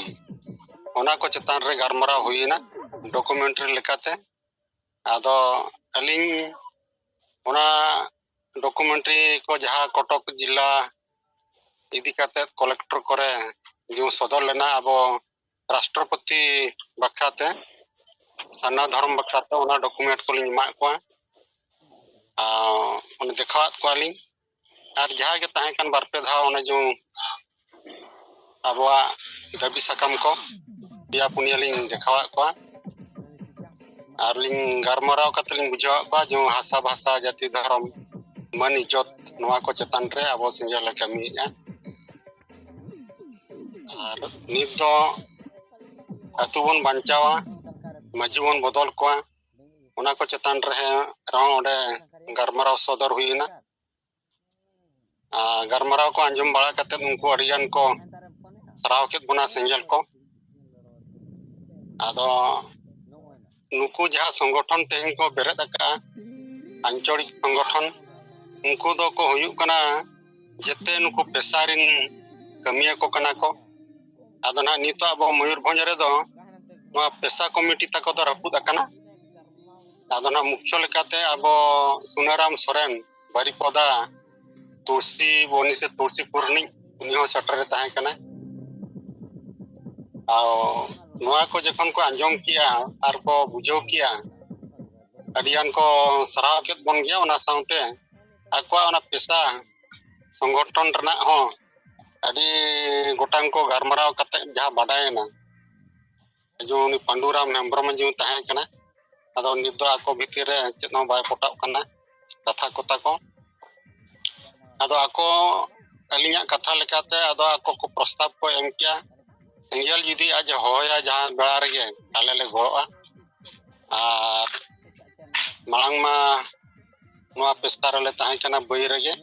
ona ko chetan re garmara huina documentary lekate ado aling ona documentary ko jaha Kotok Jilla idi kate collector kore jo sodor lena abo Rashtrapati bakrate Sana Dhorom bakrate ona document ko lin ma ko ona dekhawat ko aling ar jaha ge tahe kan barpe dha ona jo abwa dabi sakam ko dia punya ling dekhawat ko ar ling garmarao kateling bujhaw ko jo hasa bhasa jati dharom mani jot noa ko chetan re abo sinjala kami ya ar nit do atu bon banchawa maji bon bodol ko ona ko chetan re raw onde garmarao sodor huina garmarao ko anjum bala kate unku arian ko saraw ket buna sinjal ko ado nuku jaha संगठन tehing ko beret aka ancholik संगठन unku do ko huyuk kana jete nuku pesarin kamiya ko kana ko ado na nito abo Mayurbhanj re do noa pesa committee tako do raput akana ᱟᱫᱚ ᱱᱟᱜ ᱢᱩᱠᱷᱭᱚ ᱞᱮᱠᱟᱛᱮ ᱟᱵᱚ ᱥᱩᱱᱟᱨᱟᱢ ᱥᱚᱨᱮᱱ ᱵᱟᱨᱤᱯᱚᱫᱟ ᱛᱩᱞᱥᱤ ᱵᱚᱱᱤ ᱥᱮ ᱛᱩᱞᱥᱤᱯᱩᱨ ᱨᱤᱱᱤᱡ ᱩᱱᱤ ᱦᱚᱸ ᱥᱮᱴᱮᱨᱮ ᱛᱟᱦᱮᱸ ᱠᱟᱱᱟ ᱱᱚᱣᱟ ᱠᱚ ᱡᱚᱠᱷᱚᱱ ᱠᱚ ᱟᱸᱡᱚᱢ ᱠᱮᱜᱼᱟ ᱟᱨ ᱠᱚ ᱵᱩᱡᱷᱟᱹᱣ ᱠᱮᱜᱼᱟ ᱟᱹᱰᱤᱜᱟᱱ ᱠᱚ ᱥᱟᱨᱦᱟᱣ ᱠᱮᱫ ᱵᱚᱱ ᱜᱮᱭᱟ ᱚᱱᱟ ᱥᱟᱶᱛᱮ ᱟᱠᱚᱣᱟᱜ ᱚᱱᱟ ᱯᱮᱥᱟ ᱥᱚᱝᱜᱚᱴᱷᱚᱱ ᱨᱮᱱᱟᱜ ᱦᱚᱸ ᱟᱹᱰᱤ ᱜᱚᱴᱟᱝ ᱠᱚ ᱜᱟᱞᱢᱟᱨᱟᱣ ᱠᱟᱛᱮ ᱡᱟᱦᱟᱸ ᱵᱟᱰᱟᱭᱮᱱᱟ ᱩᱱᱤ ᱯᱟᱸᱰᱩᱨᱟᱢ ᱦᱮᱢᱵᱨᱚᱢ ᱡᱤ ᱛᱟᱦᱮᱸ ᱠᱟᱱᱟ ᱟᱫᱚ ᱱᱤᱛ ᱫᱚ ᱟᱠᱚ ᱵᱷᱤᱛᱤᱨ ᱨᱮ ᱪᱮᱫ ᱦᱚᱸ ᱵᱟᱭ ᱯᱚᱴᱟᱜ ᱠᱟᱱᱟ ᱠᱟᱛᱷᱟ ᱠᱚᱛᱟ ᱠᱚ ᱟᱫᱚ ᱟᱠᱚ ᱟᱹᱞᱤᱧᱟᱜ ᱠᱟᱛᱷᱟ ᱞᱮᱠᱟᱛᱮ ᱟᱫᱚ ᱟᱠᱚ ᱠᱚ ᱯᱨᱚᱥᱛᱟᱵ ᱠᱚ ᱮᱢ ᱠᱮᱜᱼᱟ ᱥᱮᱸᱜᱮᱞ ᱡᱩᱫᱤ ᱟᱡ ᱦᱚᱦᱚᱭᱟ ᱡᱟᱦᱟᱸ ᱵᱮᱲᱟ ᱨᱮᱜᱮ ᱟᱞᱮ ᱞᱮ ᱜᱚᱲᱚᱜᱼᱟ ᱟᱨ ᱢᱟᱲᱟᱝ ᱢᱟ ᱱᱚᱣᱟ ᱯᱮᱥᱟ ᱨᱮᱞᱮ ᱛᱟᱦᱮᱸ ᱠᱟᱱᱟ ᱵᱟᱹᱭ ᱨᱮᱜᱮ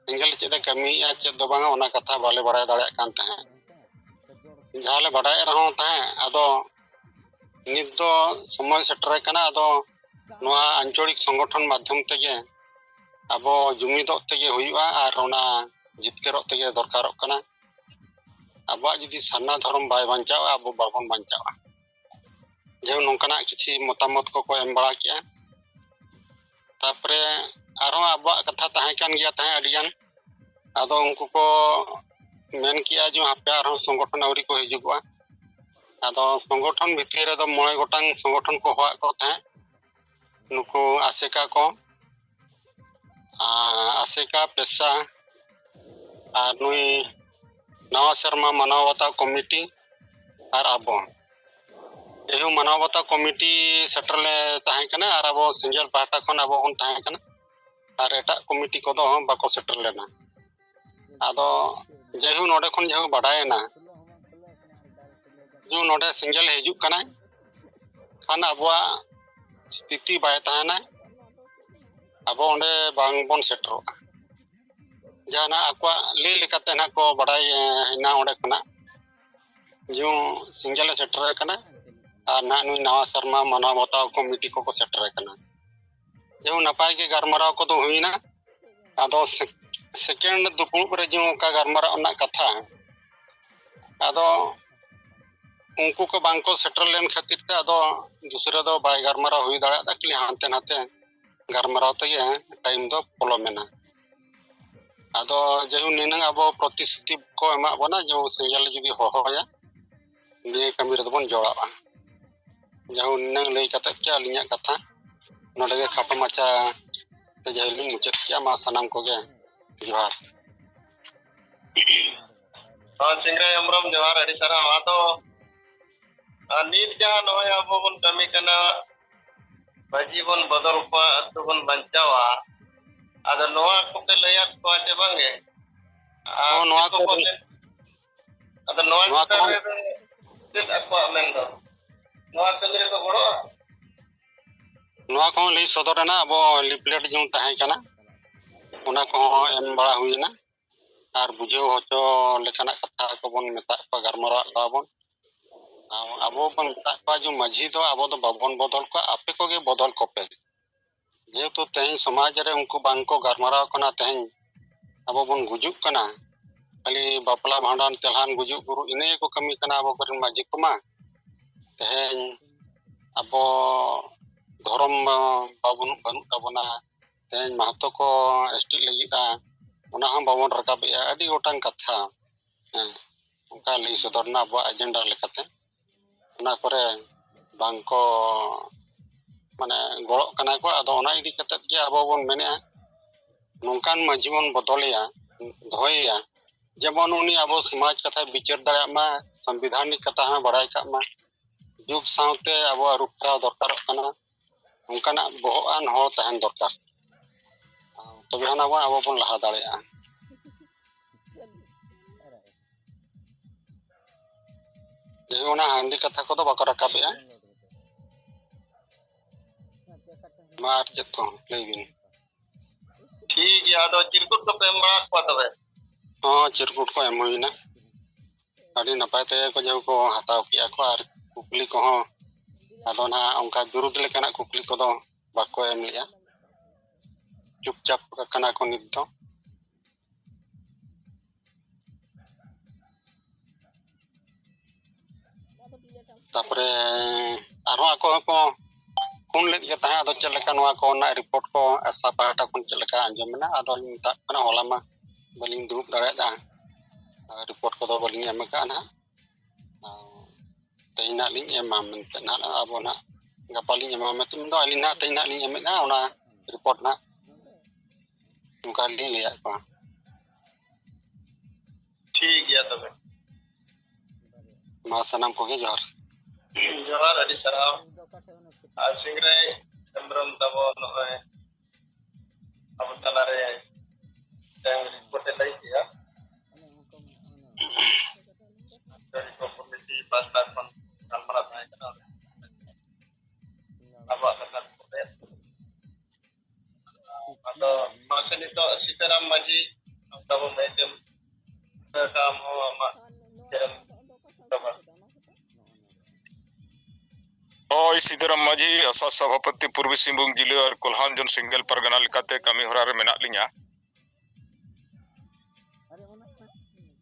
ᱥᱮᱸᱜᱮᱞ ᱪᱮᱫ ᱮ ᱠᱟᱹᱢᱤᱭᱮᱜᱼᱟ ᱪᱮᱫ ᱫᱚ ᱵᱟᱝᱟ ᱚᱱᱟ ᱠᱟᱛᱷᱟ ᱵᱟᱞᱮ ᱵᱟᱲᱟᱭ ᱫᱟᱲᱮᱭᱟᱜ ᱠᱟᱱ ᱛᱟᱦᱮᱸᱫ ᱡᱟᱦᱟᱸ ᱞᱮ ᱵᱟᱰᱟᱭᱮᱫ ᱨᱮᱦᱚᱸ ᱛᱟᱦᱮᱸᱫ ᱟᱫᱚ ᱱᱤᱛ ᱫᱚ ᱥᱚᱢᱚᱭ ᱥᱮᱴᱮᱨ ᱠᱟᱱᱟ ᱟᱫᱚ ᱱᱚᱣᱟ ᱟᱧᱪᱚᱞᱤᱠ ᱥᱚᱝᱜᱚᱴᱷᱚᱱ ᱢᱟᱫᱽᱫᱷᱚᱢ ᱛᱮᱜᱮ ᱟᱵᱚ ᱡᱩᱢᱤᱫᱚᱜ ᱛᱮᱜᱮ ᱦᱩᱭᱩᱜᱼᱟ ᱟᱨ ᱚᱱᱟ ᱡᱤᱛᱠᱟᱹᱨᱚᱜ ᱛᱮᱜᱮ ᱫᱚᱨᱠᱟᱨᱚᱜ ᱠᱟᱱᱟ ᱟᱵᱚᱣᱟᱜ ᱡᱩᱫᱤ ᱥᱟᱨᱱᱟ ᱫᱷᱚᱨᱚᱢ ᱵᱟᱭ ᱵᱟᱧᱪᱟᱣᱟ ᱟᱵᱚ ᱵᱟᱵᱚᱱ ᱵᱟᱧᱪᱟᱣᱟ ᱡᱮ ᱱᱚᱝᱠᱟᱱᱟᱜ ᱠᱤᱪᱷᱤ ᱢᱚᱛᱟᱢᱚᱛ ᱠᱚᱠᱚ ᱮᱢ ᱵᱟᱲᱟ ᱠᱮᱜᱼᱟ ᱛᱟᱯᱚᱨᱮ ᱟᱨᱦᱚᱸ ᱟᱵᱚᱣᱟᱜ ᱠᱟᱛᱷᱟ ᱛᱟᱦᱮᱸ ᱠᱟᱱ ᱜᱮᱭᱟ ᱛᱟᱦᱮᱸ ᱟᱹᱰᱤᱜᱟᱱ ᱟᱫᱚ ᱩᱱᱠᱩ ᱠᱚ ᱢᱮᱱ ᱠᱮᱜᱼᱟ ᱡᱮ ᱦᱟᱯᱮ ᱟᱨᱦᱚᱸ ᱥᱚᱝᱜᱚᱴᱷᱚᱱ ᱟᱹᱣᱨᱤ ᱠᱚ ᱦᱤᱡᱩᱜᱚᱜᱼᱟ ᱟᱫᱚ ᱥᱚᱝᱜᱚᱴᱷᱚᱱ ᱵᱷᱤᱛᱤᱨ ᱨᱮᱫᱚ 9 ᱜᱚᱴᱟᱝ ᱥᱚᱝᱜᱚᱴᱷᱚᱱ ᱠᱚ ᱦᱚᱦᱚᱣᱟᱫ ᱠᱚ ᱛᱟᱦᱮᱸᱫ ᱱᱩᱠᱩ ᱟᱥᱮᱠᱟ ᱠᱚ ᱟᱥᱮᱠᱟ ᱯᱮᱥᱟ ᱟᱨ ᱱᱩᱭ ᱱᱟᱣᱟ ᱥᱮᱨᱢᱟ ᱢᱟᱱᱟᱣ ᱵᱟᱛᱟᱣ ᱠᱚᱢᱤᱴᱤ ᱟᱨ ᱟᱵᱚ ᱮᱦᱩ ᱢᱟᱱᱟᱣ ᱵᱟᱛᱟᱣ ᱠᱚᱢᱤᱴᱤ ᱥᱮᱴᱮᱨ ᱞᱮ ᱛᱟᱦᱮᱸ ᱠᱟᱱᱟ ᱟᱨ ᱟᱵᱚ ᱥᱮᱸᱜᱮᱞ ᱯᱟᱦᱴᱟ ᱠᱷᱚᱱ ᱟᱵᱚ ᱵᱚᱱ ᱛᱟᱦᱮᱸ ᱠᱟᱱᱟ ᱟᱨ ᱮᱴᱟᱜ ᱠᱚᱢᱤᱴᱤ ᱠᱚᱫᱚ ᱵᱟᱠᱚ ᱥᱮᱴᱮᱨ ᱞᱮᱱᱟ ᱟᱫᱚ ᱡᱮᱦᱩ ᱱᱚᱰᱮ ᱠᱷᱚᱱ ᱡᱮᱦᱩ ᱵᱟᱰᱟᱭᱮᱱᱟ ᱡᱮ ᱱᱚᱰᱮ ᱥᱮᱸᱜᱮᱞ ᱦᱤᱡᱩᱜ ᱠᱟᱱᱟ ᱠᱷᱟᱱ ᱟᱵᱚᱣᱟᱜ ᱥᱛᱤᱛᱤ ᱵᱟᱭ ᱛᱟᱦᱮᱱᱟ ᱟᱵᱚ ᱚᱸᱰᱮ ᱵᱟᱝᱵᱚᱱ ᱥᱮᱴᱮᱨᱚᱜᱼᱟ ᱡᱟᱦᱟᱱᱟᱜ ᱟᱠᱚᱣᱟᱜ ᱞᱟᱹᱭ ᱞᱮᱠᱟᱛᱮ ᱱᱟᱜ ᱠᱚ ᱵᱟᱰᱟᱭ ᱦᱮᱱᱟ ᱚᱸᱰᱮ ᱠᱷᱚᱱᱟᱜ ᱡᱮ ᱥᱮᱸᱜᱮᱞᱮ ᱥᱮᱴᱮᱨ ᱟᱠᱟᱱᱟ ᱟᱨ ᱱᱟᱜ ᱱᱩᱭ ᱱᱟᱣᱟ ᱥᱮᱨᱢᱟ ᱢᱟᱱᱟᱣ ᱵᱟᱛᱟᱣ ᱠᱚᱢᱤᱴᱤ ᱠᱚᱠᱚ ᱥᱮᱴᱮᱨ ᱟᱠᱟᱱᱟ ᱡᱮ ᱱᱟᱯᱟᱭ ᱜᱮ ᱜᱟᱞᱢᱟᱨᱟᱣ ᱠᱚᱫᱚ ᱦᱩᱭᱱᱟ ᱟᱫᱚ ᱥᱮᱠᱮন্ড ᱫᱩᱯᱲᱩᱵ ᱨᱮ ᱡᱮ ᱚᱱᱠᱟ ᱜᱟᱞᱢᱟᱨᱟᱣ ᱨᱮᱱᱟᱜ ᱠᱟᱛᱷᱟ ᱟᱫᱚ ᱩᱱᱠᱩ ᱠᱚ ᱵᱟᱝᱠᱚ ᱥᱮᱴᱮᱨ ᱞᱮᱱ ᱠᱷᱟᱹᱛᱤᱨ ᱛᱮ ᱟᱫᱚ ᱫᱩᱥᱨᱟ ᱫᱚ ᱵᱟᱭ ᱜᱟᱞᱢᱟᱨᱟᱣ ᱦᱩᱭ ᱫᱟᱲᱮᱭᱟᱜᱼᱟ ᱠᱷᱟᱹᱞᱤ ᱦᱟᱱᱛᱮ ᱱᱟᱛᱮ ᱜᱟᱞᱢᱟᱨᱟᱣ ᱛᱮᱜᱮ ᱴᱟᱭᱤᱢ ᱫᱚ ᱯᱚᱞᱚᱢᱮᱱᱟ ᱟᱫᱚ ᱡᱮᱦᱩ ᱱᱤᱱᱟᱹᱝ ᱟᱵᱚ ᱯᱨᱚᱛᱤশ্ᱨᱩᱛᱤ ᱠᱚ ᱮᱢᱟᱜ ᱵᱚᱱᱟ ᱡᱮ ᱥᱮᱸᱜᱮᱞ ᱡᱩᱫᱤ ᱦᱚᱦᱚᱭᱟ ᱱᱤᱭᱟᱹ ᱠᱟᱹᱢᱤ ᱨᱮᱫᱚ ᱵᱚᱱ ᱡᱚᱲᱟᱣᱟ ᱡᱮᱦᱩ ᱱᱤᱱᱟᱹᱝ ᱞᱟᱹᱭ ᱠᱟᱛᱮᱫ ᱜᱮ ᱟᱹᱞᱤᱧᱟᱜ ᱠᱟᱛᱷᱟ ᱱᱚᱰᱮ ᱜᱮ ᱠᱷᱟᱴᱚ ᱢᱟᱪᱷᱟ ᱡᱮᱦᱩ ᱞᱤᱧ ᱢᱩᱪᱟᱹᱫ ᱠᱮᱜᱼᱟ ᱢᱟ ᱥᱟᱱᱟᱢ ᱠᱚᱜᱮ ᱡᱚᱦᱟᱨ ᱥᱤᱝᱨᱟᱹᱭ ᱦᱮᱢᱵᱨᱚᱢ ᱡᱚᱦᱟᱨ ᱟᱹᱰᱤ ᱥᱟᱨᱦᱟᱣ ᱟᱫᱚ ᱱᱤᱛ ᱡᱟᱦᱟᱸ ᱱᱚᱜᱼᱚᱭ ᱟᱵᱚ ᱵᱚᱱ ᱠᱟᱹᱢᱤ ᱠᱟᱱᱟ ᱢᱟᱹᱡᱷᱤ ᱵᱚᱱ ᱵᱚᱫᱚᱞ ᱠᱚᱣᱟ ᱟᱹᱛᱩ ᱵᱚᱱ ᱵᱟᱧᱪᱟᱣᱟ ᱟᱫᱚ ᱱᱚᱣᱟ ᱠᱚᱯᱮ ᱞᱟᱹᱭᱟᱫ ᱠᱚᱣᱟ ᱡᱮ ᱵᱟᱝᱜᱮ ᱱᱚᱣᱟ ᱠᱚ ᱟᱫᱚ ᱱᱚᱣᱟ ᱪᱮᱛᱟᱱ ᱨᱮ ᱪᱮᱫ ᱟᱠᱚᱣᱟᱜ ᱢᱮᱱ ᱫᱚ ᱱᱚᱣᱟ ᱠᱟᱹᱢᱤ ᱨᱮᱠᱚ ᱜᱚᱲᱚᱜᱼᱟ ᱱᱚᱣᱟ ᱠᱚᱦᱚᱸ ᱞᱟᱹᱭ ᱥᱚᱫᱚᱨᱮᱱᱟ ᱟᱵᱚ ᱞᱤᱯᱞᱮᱴ ᱡᱮᱢᱚᱱ ᱛᱟᱦᱮᱸ ᱠᱟᱱᱟ ᱚᱱᱟ ᱠᱚᱦᱚᱸ ᱮᱢ ᱵᱟᱲᱟ ᱦᱩᱭᱱᱟ ᱟᱨ ᱵᱩᱡᱷᱟᱹᱣ ᱦᱚᱪᱚ ᱞᱮᱠᱟᱱᱟᱜ ᱠᱟᱛᱷᱟ ᱠᱚᱵᱚᱱ ᱢᱮᱛᱟᱜ ᱠᱚᱣᱟ ᱜᱟᱞᱢᱟᱨᱟᱣ ᱠᱚᱣᱟ ᱵᱚᱱ ᱟᱵᱚ ᱵᱚᱱ ᱢᱮᱛᱟᱜ ᱠᱚᱣᱟ ᱡᱮ ᱢᱟᱹᱡᱷᱤ ᱫᱚ ᱟᱵᱚ ᱫᱚ ᱵᱟᱵᱚᱱ ᱵᱚᱫᱚᱞ ᱠᱚᱣᱟ ᱟᱯᱮ ᱠᱚᱜᱮ ᱵᱚᱫᱚᱞ ᱠᱚᱯᱮ ᱡᱮᱦᱮᱛᱩ ᱛᱮᱦᱮᱧ ᱥᱚᱢᱟᱡᱽ ᱨᱮ ᱩᱱᱠᱩ ᱵᱟᱝᱠᱚ ᱜᱟᱞᱢᱟᱨᱟᱣ ᱠᱟᱱᱟ ᱛᱮᱦᱮᱧ ᱟᱵᱚ ᱵᱚᱱ ᱜᱩᱡᱩᱜ ᱠᱟᱱᱟ ᱠᱷᱟᱹᱞᱤ ᱵᱟᱯᱞᱟ ᱵᱷᱟᱸᱰᱟᱱ ᱛᱮᱞᱦᱟᱱ ᱜᱩᱡᱩᱜ ᱜᱩᱨᱩᱜ ᱤᱱᱟᱹ ᱜᱮᱠᱚ ᱠᱟᱹᱢᱤ ᱠᱟᱱᱟ ᱟᱵᱚ ᱠᱚᱨᱮᱱ ᱢᱟᱹᱡᱷᱤ ᱠᱚᱢᱟ ᱛᱮᱦᱮᱧ ᱟᱵᱚ ᱫᱷᱚᱨᱚᱢ ᱵᱟᱹᱱᱩᱜ ᱛᱟᱵᱚᱱᱟ ᱛᱮᱦᱮᱧ ᱢᱟᱦᱟᱛᱚ ᱠᱚ ᱮᱥᱴᱤ ᱞᱟᱹᱜᱤᱫᱼᱟ ᱚᱱᱟ ᱦᱚᱸ ᱵᱟᱵᱚᱱ ᱨᱟᱠᱟᱵᱮᱜᱼᱟ ᱟᱹᱰᱤ ᱜᱚᱴᱟᱝ ᱠᱟᱛᱷᱟ ᱚᱱᱠᱟ ᱞᱟᱹᱭ ᱥᱚᱫᱚᱨᱱᱟ ᱟᱵᱚᱣᱟᱜ ᱮᱡᱮᱱᱰᱟ ᱞᱮᱠᱟᱛᱮ ᱚᱱᱟ ᱠᱚᱨᱮ ᱵᱟᱝᱠᱚ ᱢᱟᱱᱮ ᱜᱚᱲᱚᱜ ᱠᱟᱱᱟ ᱠᱚ ᱟᱫᱚ ᱚᱱᱟ ᱤᱫᱤ ᱠᱟᱛᱮᱫ ᱜᱮ ᱟᱵᱚ ᱵᱚᱱ ᱢᱮᱱᱮᱫᱼᱟ ᱱᱚᱝᱠᱟᱱ ᱢᱟᱹᱡᱷᱤ ᱵᱚᱱ ᱵᱚᱫᱚᱞᱮᱭᱟ ᱫᱚᱦᱚᱭᱮᱭᱟ ᱡᱮᱢᱚᱱ ᱩᱱᱤ ᱟᱵᱚ ᱥᱚᱢᱟᱡᱽ ᱠᱟᱛᱷᱟᱭ ᱵᱤᱪᱟᱹᱨ ᱫᱟᱲᱮᱭᱟᱜ ᱢᱟ ᱥᱟᱝᱵᱤᱫᱷᱟᱱᱤᱠ ᱠᱟᱛᱷᱟ ᱦᱚᱸ ᱵᱟᱲᱟᱭ ᱠᱟᱜ ᱢᱟ ᱡᱩᱜᱽ ᱥᱟᱶᱛᱮ ᱟᱵᱚᱣᱟᱜ ᱨᱩᱯᱷᱮᱨᱟᱣ ᱫᱚᱨᱠᱟᱨᱚᱜ ᱠᱟᱱᱟ ᱚᱱᱠᱟᱱᱟᱜ ᱵᱚᱦᱚᱜ ᱟᱱ ᱦᱚᱲ ᱛᱟᱦᱮᱱ ᱫᱚᱨᱠᱟর ᱛᱚᱵᱮ ᱟᱱᱟᱜ ᱟᱵᱚ ᱵᱚᱱ ᱞᱟᱦᱟ ᱫᱟᱲᱮᱭᱟᱜᱼᱟ ᱡᱮ ᱚᱱᱟ ᱦᱟᱺᱰᱤ ᱠᱟᱛᱷᱟ ᱠᱚᱫᱚ ᱵᱟᱠᱚ ᱨᱟᱠᱟᱵᱮᱜᱼᱟ ᱢᱟ ᱟᱨ ᱪᱮᱫ ᱠᱚ ᱞᱟᱹᱭ ᱵᱤᱱ ᱴᱷᱤक ᱜᱮᱭᱟ ᱟᱫᱚ ᱪᱤᱨᱠᱩᱴ ᱠᱚᱯᱮ ᱮᱢ ᱵᱟᱲᱟ ᱠᱚᱣᱟ ᱛᱚᱵᱮ ᱦᱚᱸ ᱪᱤᱨᱠᱩᱴ ᱠᱚ ᱮᱢ ᱦᱩᱭᱱᱟ ᱟᱹᱰᱤ ᱱᱟᱯᱟᱭ ᱛᱮ ᱠᱚ ᱡᱮᱦᱩ ᱠᱚ ᱦᱟᱛᱟᱣ ᱠᱮᱜᱼᱟ ᱠᱚ ᱟᱨ ᱠᱩᱠᱞᱤ ᱠᱚᱦᱚᱸ ᱟᱫᱚ ᱱᱟᱦᱟᱜ ᱚᱱᱠᱟ ᱵᱤᱨᱩᱫ ᱞᱮᱠᱟᱱᱟᱜ ᱠᱩᱠᱞᱤ ᱠᱚᱫᱚ ᱵᱟᱠᱚ ᱮᱢ ᱞᱮᱜᱼᱟ ᱪᱩᱯᱪᱟᱯ ᱠᱟᱱᱟ ᱠᱚ ᱱᱤᱛ ᱫᱚ ᱛᱟᱯᱚᱨᱮ ᱟᱨᱦᱚᱸ ᱟᱠᱚ ᱦᱚᱸᱠᱚ फोन लेत के ताहा आदो चलका नवा को ना रिपोर्ट को ऐसा पाटा कुन चलका अंजमना आदो लिंता kana होला मा बलिंग दुरुप दाड़ा रिपोर्ट को दो बलिंग एमका ना तेना लिंग एमा मेंते ना आबो ना गापालिंग एमा मेते दो अलिना तेना लिंग एमेना ओना रिपोर्ट ना उनका लिंग लिया को ठीक गया तबे मा सनम को के जोहर जोहार अडी सराव सिंगरे चंद्रम तबो नय अब तला रे रिपोर्ट लाई किया dari komisi pasar kamera naik apa akan protes atau masa itu Sitaram Maji atau macam kamu mak ओय सीताराम माझी असा सभापति पूर्वी सिंहभूम जिले और कोल्हान जन सिंगल परगना लेकाते कमी होरा रे मेना लिया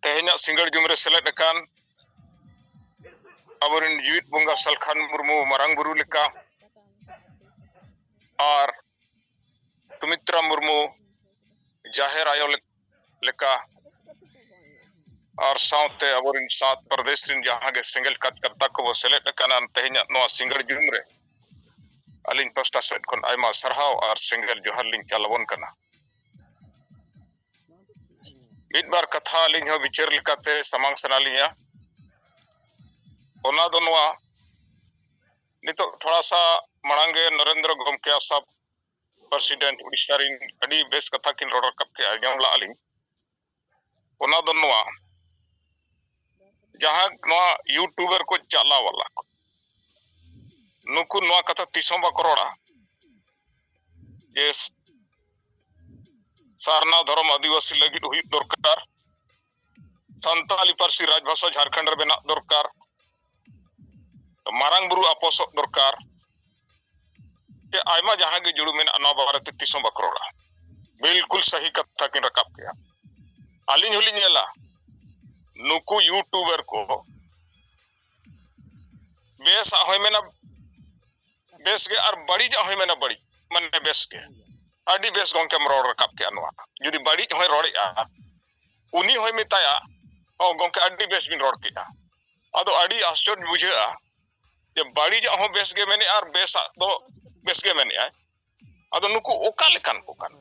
तेहना सिंगल जुमरे सेलेट अकान अबरिन जीवित बुंगा सलखान मुर्मू मरांग बुरु लेका और सुमित्रा मुर्मू जाहिर आयो लेका और साउते अबरिन 7 प्रदेश रिन जहां के सिंगल कत्ता को सेलेट अकान तेहना नो सिंगल जुमरे अलिन पस्ता सेट कोन आयमा सरहाव और सिंगल जोहर लिंग चालवन कना मिद बार कथा लिंग हो विचार लेकाते समांग सनालिया ओना दो नवा नितो थोड़ा सा मणांगे नरेंद्र गोमके सब प्रेसिडेंट उड़ीसा रिन अडी बेस कथा किन रोड कप के आजम ला अलिंग ओना दो नवा जहां नवा यूट्यूबर को चाला वाला नुकु नवा कथा तीसों बा करोड़ा जे सारना धर्म आदिवासी लगी हुई दरकार संताली पारसी राजभाषा झारखंड रे बेना दरकार मारांग बुरु आपोस दरकार ते आयमा जहां के जुड़ू में ना बारत तीसों बकरोड़ा बिल्कुल सही कथा किन रकाब किया आलिन होली नेला नुकु यूट्यूबर को बेस होय में ना बेस के और बड़ी जा होय में ना बड़ी मन बेस के आदि बेस गोंके मरोड़ रकाब के अनवा यदि बड़ी होय रोड़िया उनी होय मिताया ओ गोंके आदि बेस बिन रोड़ किया अदो आदि आश्चर्य बुझा जे बड़ी जा हो बेस के मेने और बेस दो बेस के मेने आय अदो नुकु ओका लेकान को कान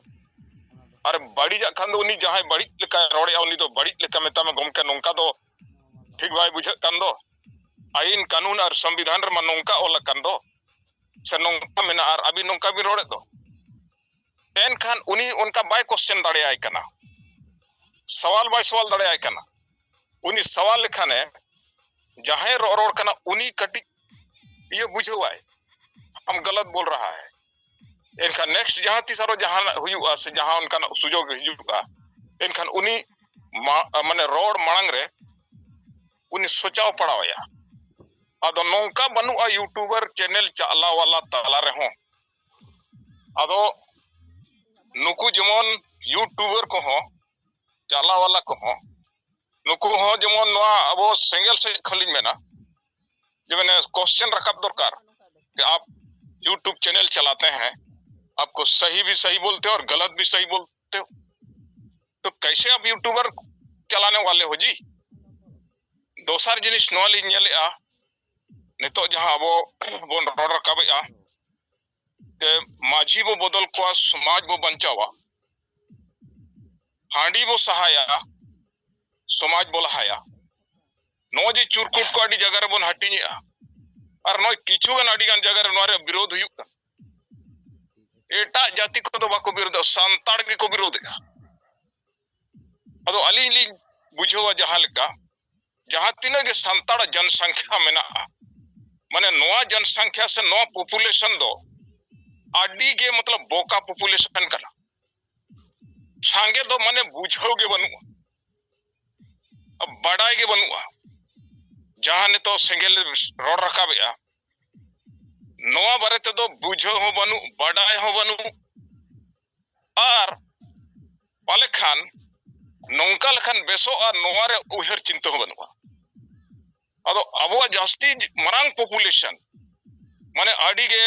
और बड़ी जा खान दो उनी जहां बड़ी लेका रोड़िया उनी तो बड़ी लेका मेता में गोंके नोंका दो ठीक भाई बुझा कान दो आईन कानून और संविधान रे मन नोंका ओला कान दो से नोंका मेना और अभी नोंका भी रोड़े दो एन खान उनी उनका बाय क्वेश्चन दाड़े आय कना सवाल बाय सवाल दाड़े आय कना उनी सवाल लेखाने जहां रोड़ कना उनी कटी ये बुझवाए हम गलत बोल रहा है इनका नेक्स्ट जहां तीसरो जहां हुआ से जहां उनका सुजोग हिजुगा इनखान उनी माने रोड मांग रे उनी सोचाव पड़ावया अदो नोंका बनुआ यूट्यूबर चैनल चाला वाला ताला रे हो अदो नुकु जमन यूट्यूबर को हो चाला वाला को हो नुकु हो जमन नवा अबो सिंगल से खलिन में ना जब मैंने क्वेश्चन रखा दरकार कि आप YouTube चैनल चलाते हैं आपको सही भी सही बोलते हो और गलत भी सही बोलते हो तो कैसे आप यूट्यूबर चलाने वाले हो जी दोसर जिनिस नोली नेलेआ नितो जहां वो बोन रोड रकाबेआ के माझी बो बदल को समाज बो बंचावा हांडी बो सहाया समाज बो लहाया नो जे चुरकुट को अडी जगह रे बोन हटिनिया और नो किछु गन अडी गन जगह रे नोरे विरोध हुयुका एटा जाति को तो बाको विरोध संताड़ के को विरोध है अदो अली ली बुझवा जहां लेका जहां तीना के संताड़ जनसंख्या मेना माने नोआ जनसंख्या से नोआ पॉपुलेशन दो आडी के मतलब बोका पॉपुलेशन कना सांगे दो माने बुझोगे बनुआ अब बड़ाई के बनुआ जहां ने तो सिंगल रोड रकाबेआ नोआ बारे ते दो बुझो हो बनु बड़ाई हो बनु और पाले खान नौका लखन बेसो और नोआ रे उहर चिंता हो बनुआ अदो अबो जास्ती मरांग पॉपुलेशन माने आडी के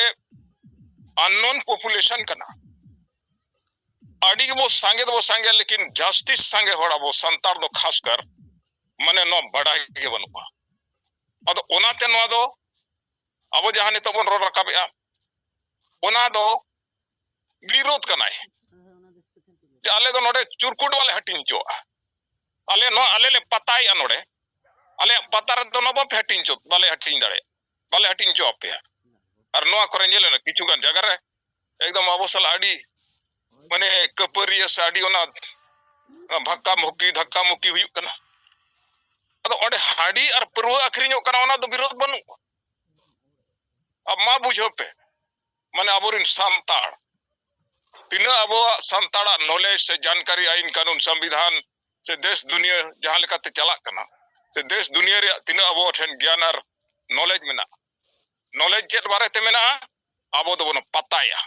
अननोन पॉपुलेशन कना आड़ी बो सांगे लेकिन जास्ती सांगे होड़ा बो संतार दो खासकर माने नो बड़ा के बनुआ अदो ओनाते नो दो अब जहां नितो बन रोड रकाबेआ ओना दो विरोध कनाय आले दो नोडे चुरकुट वाले हटिन चो आले ले पताई नोडे आले पता रे दो नो बा हटिन चो बाले हटिन चो पे और नोआ करे जेले ना किछु गान जगह रे एकदम अबसल आड़ी माने कपरिया साड़ी ओना धक्का मुक्की हुई कना अदो ओडे हाड़ी और परवा अखरिñो कना ओना दो विरोध बनु अब मा बुझो पे माने अबोरिन सांताड़ तीना अबो सांताड़ा नॉलेज से जानकारी आईन कानून संविधान से देश दुनिया जहां लेकाते चला कना से देश दुनिया रे तीना अबो ठेन ज्ञान और नॉलेज मेना नॉलेज चेत बारे ते मेना अबो दो बन पताया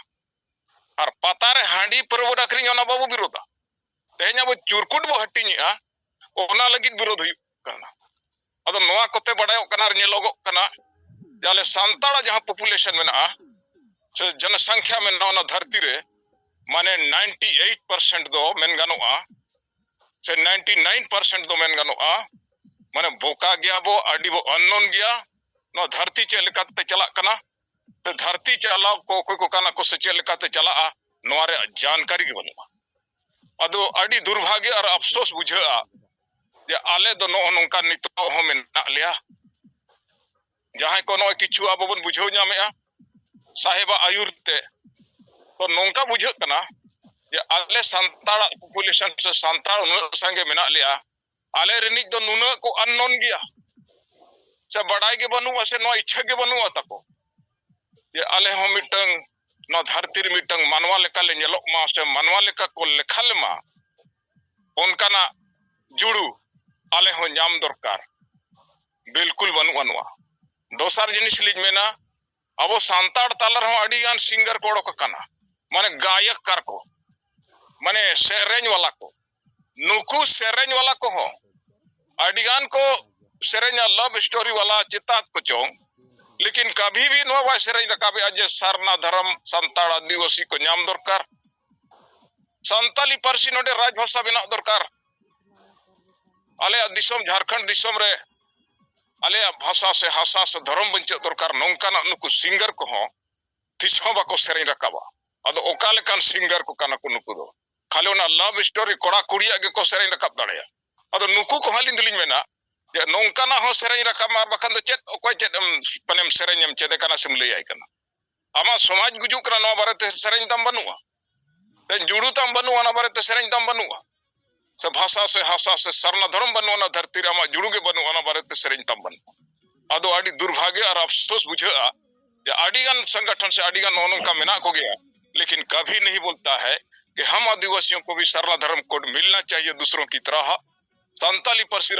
और पता रे हांडी परवा अखरिñ ओना बाबू विरोधा तेज अब चुरकुट बो हटिñा ओना लगी विरोध हुई कना अदो नोआ कोते बडाय कना नेलोगो कना जाले सांताड़ा जहां पॉपुलेशन मेना से जनसंख्या में ना धरती रे माने 98% दो मेन गानोआ से 99% दो मेन गानोआ माने बोका गया बो आडी बो अननोन गया नो धरती चे लेकाते चला कना ते धरती चला को कोई को काना को से चे लेकाते चला नोआ रे जानकारी के बनुआ अदो आडी दुर्भाग्य और अफसोस बुझा जे आले दो नो नोंका नितो हो मेना लिया जहां को नो किछु अब बन बुझो नामेआ साहेबा आयुरते तो नोंका बुझो कना जे आले संताड़ पॉपुलेशन से संताड़ संगे मेना लिया आले रिनिक दो नुना को अननोन गया से बड़ाई के बनु से नो इच्छा के बनु तको जे आले हो मिटंग नो धरती रे मिटंग मानवा लेका ले नेलो मा से मानवा लेका को लेखल मा उनका ना जुड़ू आले हो नाम दरकार बिल्कुल बनु अनुआ दोसर जिनिस लिज मेना अब सांताड़ तालर हो अडिगान सिंगर कोड़ो कना माने गायक कार को माने सेरेñ वाला को नुकु सेरेñ वाला को हो अडिगान को सेरेñ लव स्टोरी वाला चितात को चों लेकिन कभी भी नो वाय सेरेñ रकाबे आज सरना धर्म संताड़ आदिवासी को नाम दरकार संताली पारसी नोडे राजभाषा बिना दरकार आले दिसम झारखंड दिसम रे आले भाषा से हासा से धर्म बंच दरकार नौका नुकु सिंगर को हो तिसो बाको सेरेñ रकाबा अदो ओका लेकान सिंगर को काना को नुकु दो खाली ओना लव स्टोरी कोड़ा कुड़िया के को सेरेñ रकाब दाड़या अदो नुकु को हालिन दिलिन मेना जे नौका ना हो सेरेñ रकाब मार बखान दो चेत ओकोय चेत पनेम सेरेñम चेदे काना सिम लई आय काना आमा समाज गुजु करा नो बारे सेरेñ तम बनुआ ते जुड़ू तम बनुआ ना बारे सेरेñ तम बनुआ से भाषा से हासा से सरना धर्म बनुआ ना धरती रे आमा जुड़ू के बनुआ ना बारे सेरेñ तम बनुआ अदो आडी दुर्भाग्य और अफसोस बुझा जे आडीगान संगठन से आडीगान नोन का मेना को गया लेकिन कभी नहीं बोलता है कि हम आदिवासियों को भी सरना धर्म कोड मिलना चाहिए दूसरों की तरह संताली परसी